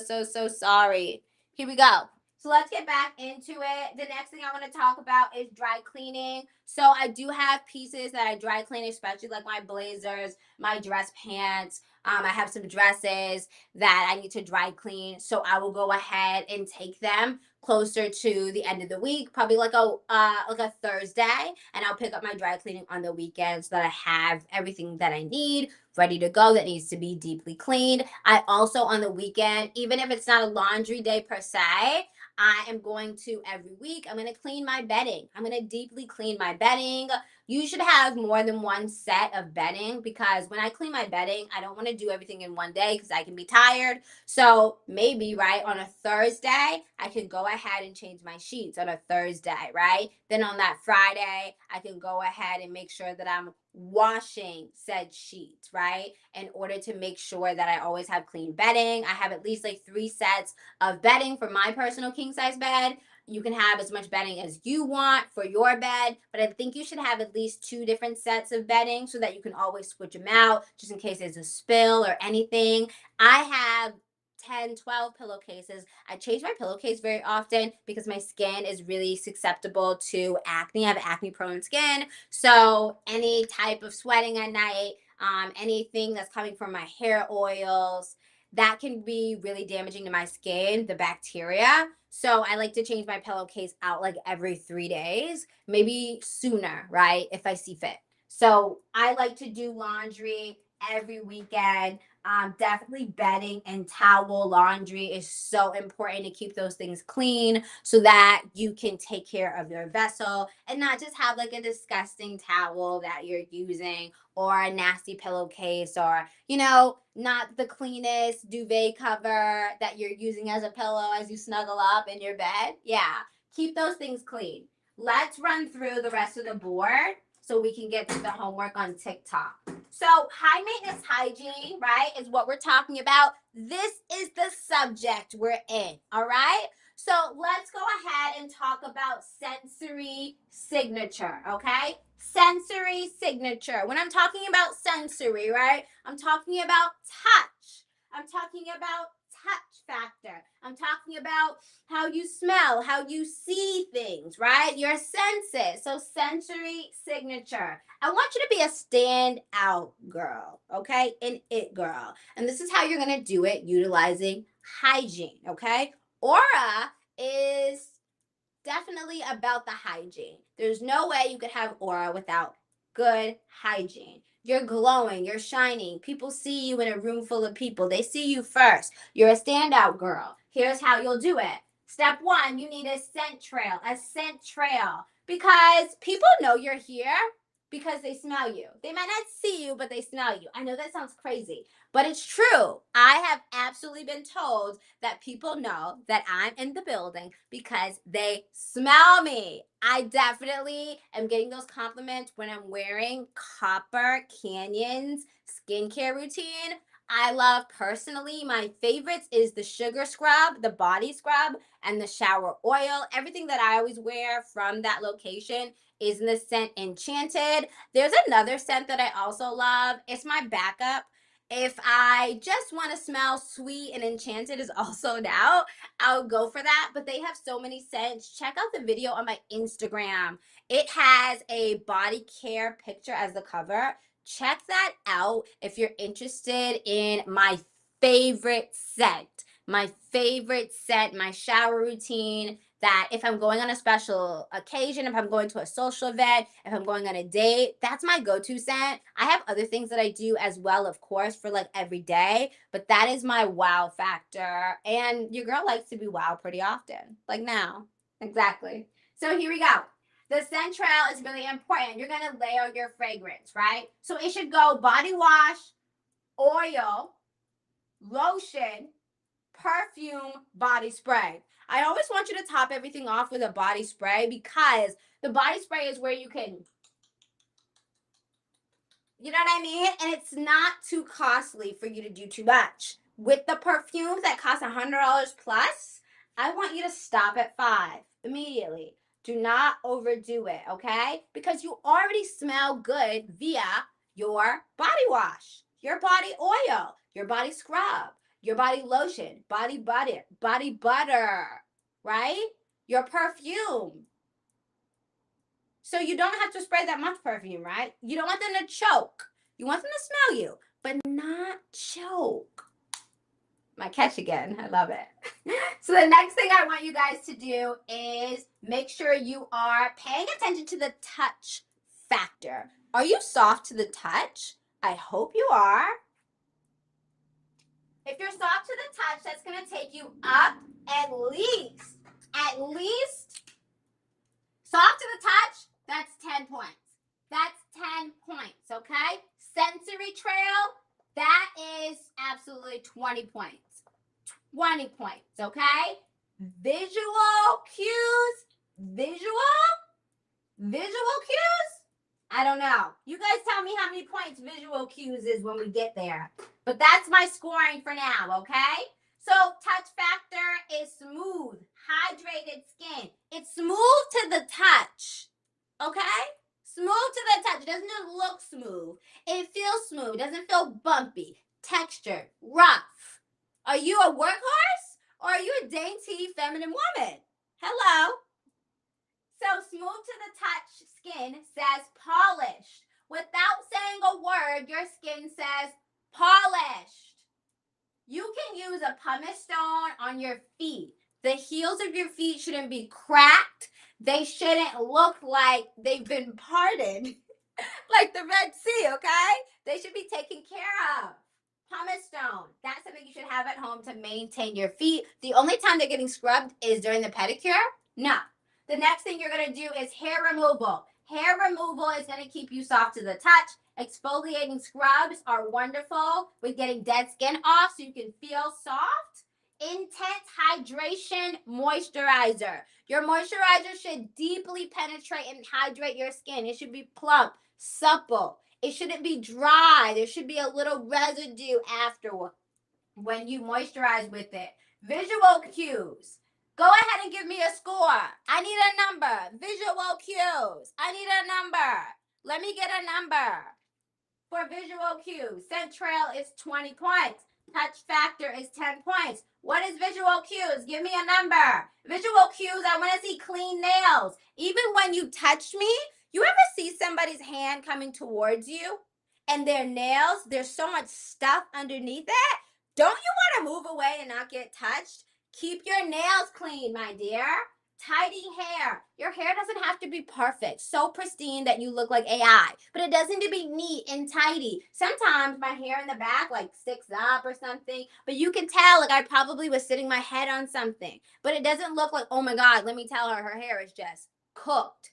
sorry. Here we go. So let's get back into it. The next thing I want to talk about is dry cleaning. So I do have pieces that I dry clean, especially like my blazers, my dress pants. I have some dresses that I need to dry clean. So I will go ahead and take them closer to the end of the week, probably like a Thursday, and I'll pick up my dry cleaning on the weekend so that I have everything that I need ready to go that needs to be deeply cleaned. I also on the weekend, even if it's not a laundry day per se, I am going to every week. I'm going to clean my bedding. I'm going to deeply clean my bedding. You should have more than one set of bedding because when I clean my bedding, I don't want to do everything in one day because I can be tired. So maybe, right, on a Thursday, I can go ahead and change my sheets on a Thursday, right? Then on that Friday, I can go ahead and make sure that I'm washing said sheets, right? In order to make sure that I always have clean bedding. I have at least like 3 sets of bedding for my personal king size bed. You can have as much bedding as you want for your bed, but I think you should have at least 2 different sets of bedding so that you can always switch them out just in case there's a spill or anything. I have 10, 12 pillowcases. I change my pillowcase very often because my skin is really susceptible to acne. I have acne prone skin. So any type of sweating at night, anything that's coming from my hair oils, that can be really damaging to my skin, the bacteria. So I like to change my pillowcase out like every 3 days, maybe sooner, right? If I see fit. So I like to do laundry every weekend. Definitely bedding and towel laundry is so important to keep those things clean so that you can take care of your vessel and not just have like a disgusting towel that you're using or a nasty pillowcase or, not the cleanest duvet cover that you're using as a pillow as you snuggle up in your bed. Yeah, keep those things clean. Let's run through the rest of the board so we can get to the homework on TikTok. So, high maintenance hygiene, right, is what we're talking about. This is the subject we're in, all right? So, let's go ahead and talk about sensory signature, okay? Sensory signature. When I'm talking about sensory, right, I'm talking about touch. I'm talking about touch factor. I'm talking about how you smell, how you see things, right? Your senses. So, sensory signature. I want you to be a standout girl, okay? An it girl. And this is how you're going to do it utilizing hygiene, okay? Aura is definitely about the hygiene. There's no way you could have aura without good hygiene. You're glowing, you're shining. People see you in a room full of people. They see you first. You're a standout girl. Here's how you'll do it. Step one, you need a scent trail, because people know you're here because they smell you. They might not see you, but they smell you. I know that sounds crazy, but it's true. I have absolutely been told that people know that I'm in the building because they smell me. I definitely am getting those compliments when I'm wearing Copper Canyon's skincare routine. I love personally, my favorites is the sugar scrub, the body scrub, and the shower oil. Everything that I always wear from that location is in the scent Enchanted. There's another scent that I also love. It's my backup. If I just want to smell sweet and Enchanted is also out, I'll go for that. But they have so many scents. Check out the video on my Instagram. It has a body care picture as the cover. Check that out if you're interested in my favorite scent. My favorite scent, my shower routine, that if I'm going on a special occasion, if I'm going to a social event, if I'm going on a date, that's my go-to scent. I have other things that I do as well, of course, for like every day, but that is my wow factor. And your girl likes to be wow pretty often, like now. Exactly. So here we go. The scent trail is really important. You're going to layer your fragrance, right? So it should go body wash, oil, lotion, perfume, body spray. I always want you to top everything off with a body spray because the body spray is where you can You know what I mean? And it's not too costly for you to do too much. With the perfumes that cost $100 plus, I want you to stop at 5 immediately. Do not overdo it, okay? Because you already smell good via your body wash, your body oil, your body scrub, your body lotion, body butter, right? Your perfume. So you don't have to spray that much perfume, right? You don't want them to choke. You want them to smell you, but not choke. My catch again. I love it. So the next thing I want you guys to do is make sure you are paying attention to the touch factor. Are you soft to the touch? I hope you are. If you're soft to the touch, that's going to take you up at least soft to the touch, that's 10 points. That's 10 points, okay? Sensory trail, that is absolutely 20 points. 20 points, okay? Visual cues, visual cues, I don't know. You guys tell me how many points visual cues is when we get there. But that's my scoring for now, okay? So touch factor is smooth, hydrated skin. It's smooth to the touch, okay? Smooth to the touch. It doesn't just look smooth. It feels smooth. It doesn't feel bumpy, textured, rough. Are you a workhorse or are you a dainty feminine woman? Hello. So smooth to the touch skin says polished. Without saying a word, your skin says polished. You can use a pumice stone on your feet. The heels of your feet shouldn't be cracked. They shouldn't look like they've been parted, like the Red Sea, okay? They should be taken care of. Pumice stone. That's something you should have at home to maintain your feet. The only time they're getting scrubbed is during the pedicure. No. The next thing you're going to do is hair removal. Hair removal is going to keep you soft to the touch. Exfoliating scrubs are wonderful with getting dead skin off so you can feel soft. Intense hydration moisturizer. Your moisturizer should deeply penetrate and hydrate your skin. It should be plump, supple. It shouldn't be dry. There should be a little residue afterward when you moisturize with it. Visual cues. Go ahead and give me a score. I need a number. Visual cues. I need a number. Let me get a number. For visual cues, scent trail is 20 points. Touch factor is 10 points. What is visual cues? Give me a number. Visual cues, I want to see clean nails. Even when you touch me, you ever see somebody's hand coming towards you and their nails, there's so much stuff underneath it? Don't you want to move away and not get touched? Keep your nails clean, my dear. Tidy hair. Your hair doesn't have to be perfect, so pristine that you look like AI, but it does need to be neat and tidy. Sometimes my hair in the back like sticks up or something, but you can tell like I probably was sitting my head on something, but it doesn't look like, oh my God, let me tell her her hair is just cooked.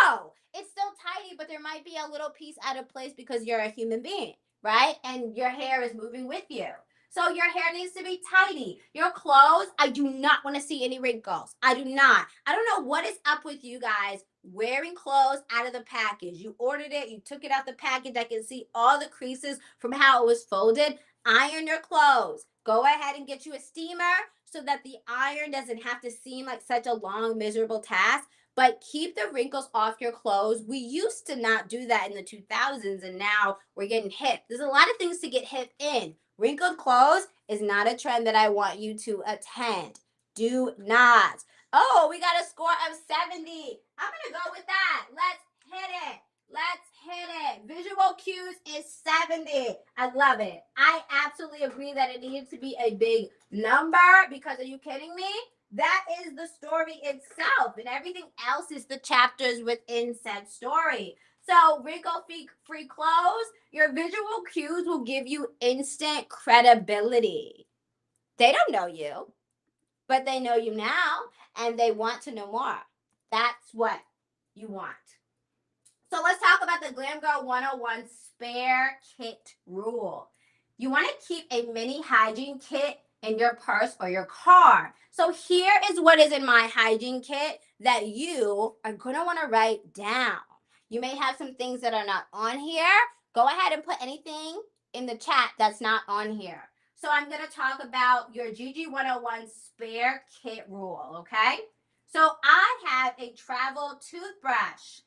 No, it's still tidy, but there might be a little piece out of place because you're a human being, right? And your hair is moving with you. So your hair needs to be tidy. Your clothes, I do not want to see any wrinkles. I do not. I don't know what is up with you guys wearing clothes out of the package. You ordered it, you took it out the package. I can see all the creases from how it was folded. Iron your clothes. Go ahead and get you a steamer so that the iron doesn't have to seem like such a long, miserable task. But keep the wrinkles off your clothes. We used to not do that in the 2000s, and now we're getting hip. There's a lot of things to get hip in. Wrinkled clothes is not a trend that I want you to attend. Do not. Oh, we got a score of 70. I'm going to go with that. Let's hit it. Let's hit it. Visual cues is 70. I love it. I absolutely agree that it needs to be a big number because are you kidding me? That is the story itself, and everything else is the chapters within said story. So, wrinkle-free clothes, your visual cues will give you instant credibility. They don't know you, but they know you now, and they want to know more. That's what you want. So, let's talk about the Glam Girl 101 spare kit rule. You want to keep a mini hygiene kit in your purse or your car. So, here is what is in my hygiene kit that you are going to want to write down. You may have some things that are not on here, Go ahead and put anything in the chat that's not on here. So I'm going to talk about your GG 101 spare kit rule, okay? So I have a travel toothbrush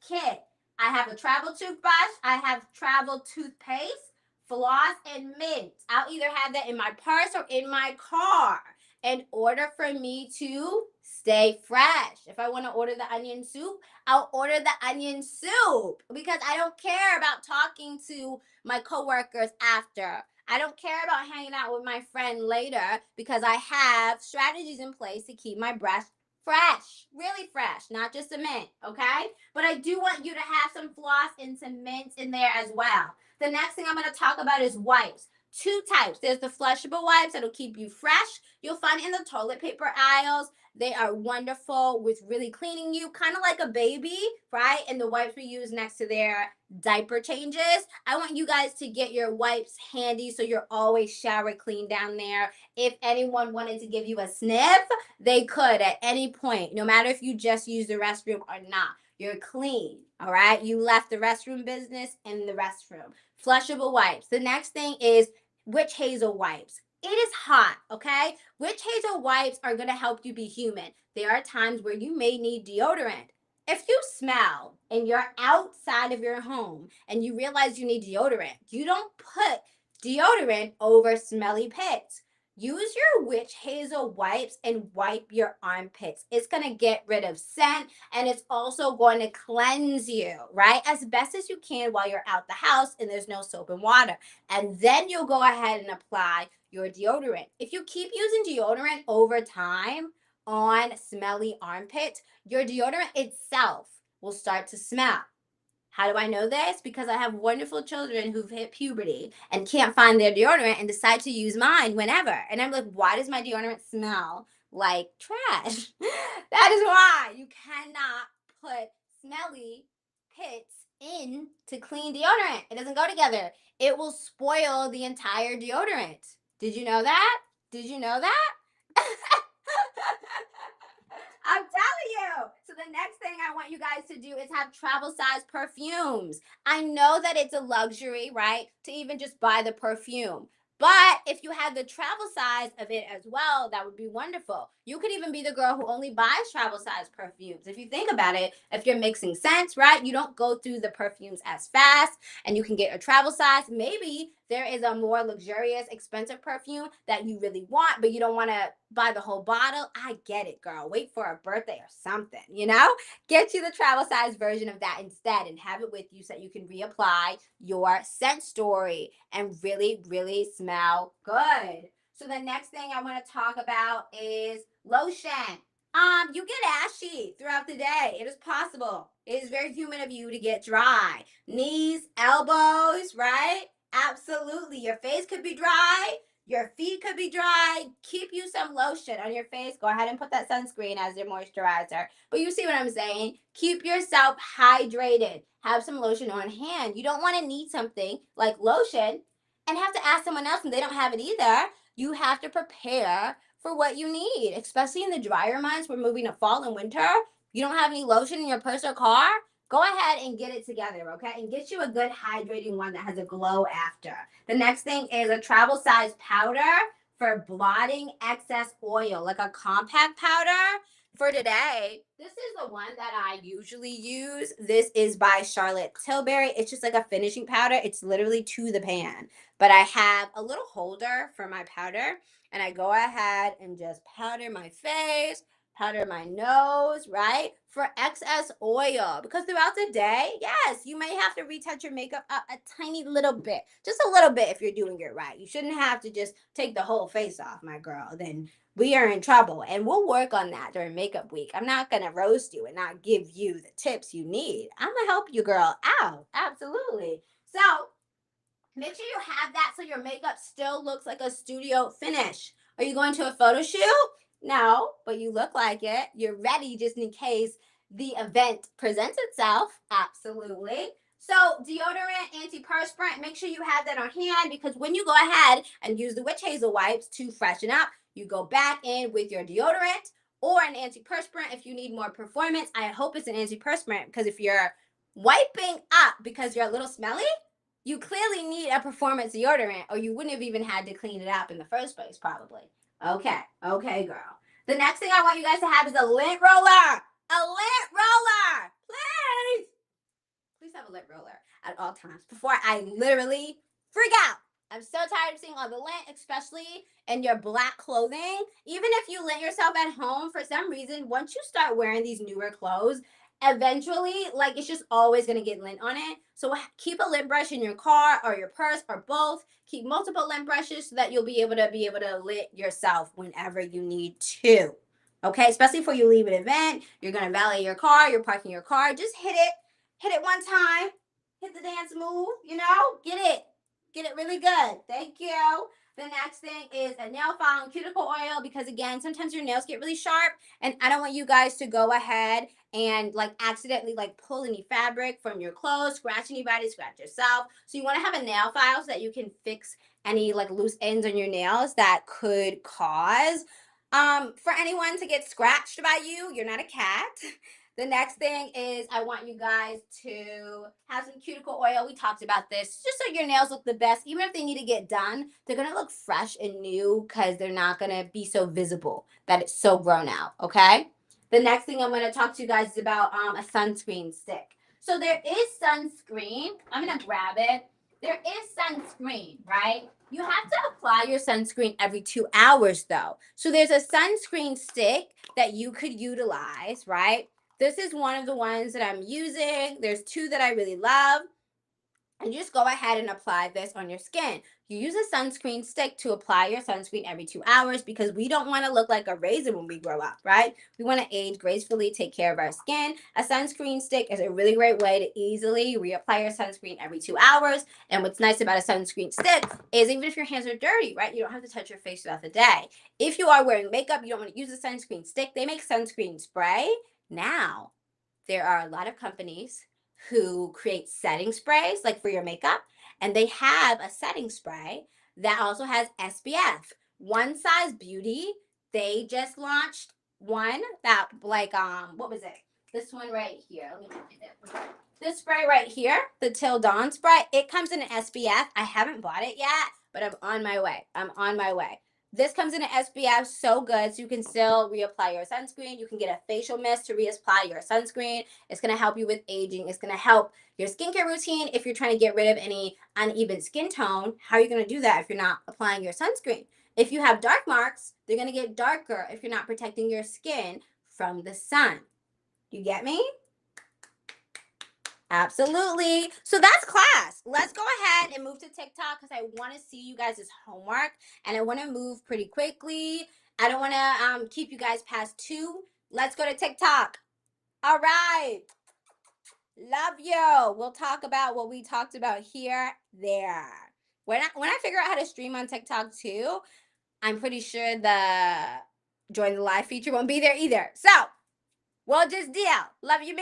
kit. I have a travel toothbrush, I have travel toothpaste, floss, and mint. I'll either have that in my purse or in my car in order for me to stay fresh. If I want to order the onion soup, I'll order the onion soup because I don't care about talking to my coworkers after. I don't care about hanging out with my friend later because I have strategies in place to keep my breath fresh, really fresh, not just a mint, okay? But I do want you to have some floss and some mints in there as well. The next thing I'm going to talk about is wipes. Two types. There's the flushable wipes that'll keep you fresh. You'll find in the toilet paper aisles. They are wonderful with really cleaning you, kind of like a baby, right? And the wipes we use next to their diaper changes. I want you guys to get your wipes handy so you're always shower clean down there. If anyone wanted to give you a sniff, they could at any point, no matter if you just use the restroom or not. You're clean, all right? You left the restroom business in the restroom. Flushable wipes. The next thing is witch hazel wipes. It is hot, okay? Witch hazel wipes are going to help you be human. There are times where you may need deodorant. If you smell and you're outside of your home and you realize you need deodorant, you don't put deodorant over smelly pits. Use your witch hazel wipes and wipe your armpits. It's going to get rid of scent and it's also going to cleanse you, right? As best as you can while you're out the house and there's no soap and water. And then you'll go ahead and apply your deodorant. If you keep using deodorant over time on smelly armpits, your deodorant itself will start to smell. How do I know this? Because I have wonderful children who've hit puberty and can't find their deodorant and decide to use mine whenever. And I'm like, why does my deodorant smell like trash? That is why you cannot put smelly pits in to clean deodorant. It doesn't go together. It will spoil the entire deodorant. Did you know that? Did you know that? I'm telling you. So the next thing I want you guys to do is have travel size perfumes. I know that it's a luxury, right? To even just buy the perfume. But if you had the travel size of it as well, that would be wonderful. You could even be the girl who only buys travel size perfumes. If you think about it, if you're mixing scents, right? You don't go through the perfumes as fast and you can get a travel size. Maybe there is a more luxurious, expensive perfume that you really want, but you don't want to buy the whole bottle. I get it, girl. Wait for a birthday or something, you know? Get you the travel size version of that instead and have it with you so that you can reapply your scent story and really, really smell good. So the next thing I want to talk about is lotion. You get ashy throughout the day. It is possible. It is very human of you to get dry. Knees, elbows, right? Absolutely. Your face could be dry. Your feet could be dry. Keep you some lotion on your face. Go ahead and put that sunscreen as your moisturizer. But you see what I'm saying? Keep yourself hydrated. Have some lotion on hand. You don't want to need something like lotion and have to ask someone else and they don't have it either. You have to prepare for what you need, especially in the drier months. We're moving to fall and winter. You don't have any lotion in your purse or car? Go ahead and get it together, okay? And get you a good hydrating one that has a glow after. The next thing is a travel size powder for blotting excess oil, like a compact powder. For today, this is the one that I usually use. This is by Charlotte Tilbury. It's just like a finishing powder. It's literally to the pan. But I have a little holder for my powder and I go ahead and just powder my face, powder my nose, right? For excess oil. Because throughout the day, yes, you may have to retouch your makeup a tiny little bit. Just a little bit if you're doing it right. You shouldn't have to just take the whole face off, my girl. Then we are in trouble. And we'll work on that during makeup week. I'm not going to roast you and not give you the tips you need. I'm going to help you, girl, out. Absolutely. So make sure you have that so your makeup still looks like a studio finish. Are you going to a photo shoot? No, but you look like it. You're ready just in case the event presents itself. Absolutely. So deodorant, antiperspirant, make sure you have that on hand because when you go ahead and use the witch hazel wipes to freshen up, you go back in with your deodorant or an antiperspirant if you need more performance. I hope it's an antiperspirant because if you're wiping up because you're a little smelly, you clearly need a performance deodorant or you wouldn't have even had to clean it up in the first place, probably. Okay, okay, girl. The next thing I want you guys to have is a lint roller. A lint roller, please. Please have a lint roller at all times before I literally freak out. I'm so tired of seeing all the lint, especially in your black clothing. Even if you lint yourself at home, for some reason, once you start wearing these newer clothes, eventually, like it's just always gonna get lint on it. So keep a lint brush in your car or your purse or both. Keep multiple lint brushes so that you'll be able to lint yourself whenever you need to. Okay, especially before you leave an event, you're gonna valet your car, you're parking your car, just hit it one time, hit the dance move, get it really good. Thank you. The next thing is a nail file and cuticle oil because again, sometimes your nails get really sharp and I don't want you guys to go ahead and like accidentally like pull any fabric from your clothes, scratch anybody, scratch yourself. So you want to have a nail file so that you can fix any like loose ends on your nails that could cause for anyone to get scratched by you. You're not a cat. The next thing is I want you guys to have some cuticle oil. We talked about this just so your nails look the best. Even if they need to get done, they're going to look fresh and new because they're not going to be so visible that it's so grown out. Okay. The next thing I'm going to talk to you guys is about a sunscreen stick. So there is sunscreen. I'm going to grab it. There is sunscreen, right? You have to apply your sunscreen every 2 hours though. So there's a sunscreen stick that you could utilize, right? This is one of the ones that I'm using. There's two that I really love. And you just go ahead and apply this on your skin. You use a sunscreen stick to apply your sunscreen every 2 hours because we don't want to look like a raisin when we grow up, right? We want to age gracefully, take care of our skin. A sunscreen stick is a really great way to easily reapply your sunscreen every 2 hours. And what's nice about a sunscreen stick is even if your hands are dirty, right? You don't have to touch your face throughout the day. If you are wearing makeup, you don't want to use a sunscreen stick. They make sunscreen spray now. There are a lot of companies who create setting sprays like for your makeup and they have a setting spray that also has SPF. One Size Beauty, they just launched one that like what was it? This one right here. Let me find it. This spray right here, the Till Dawn spray, it comes in an SPF. I haven't bought it yet, but I'm on my way. I'm on my way. This comes in an SPF, so good. So you can still reapply your sunscreen. You can get a facial mist to reapply your sunscreen. It's going to help you with aging. It's going to help your skincare routine if you're trying to get rid of any uneven skin tone. How are you going to do that if you're not applying your sunscreen? If you have dark marks, they're going to get darker if you're not protecting your skin from the sun. You get me? Absolutely. So that's class. Let's go ahead and move to TikTok because I want to see you guys' homework and I want to move pretty quickly. I don't want to keep you guys past 2. Let's go to TikTok. All right. Love you. We'll talk about what we talked about here, there. When I figure out how to stream on TikTok too, I'm pretty sure the join the live feature won't be there either. So we'll just deal. Love you, me.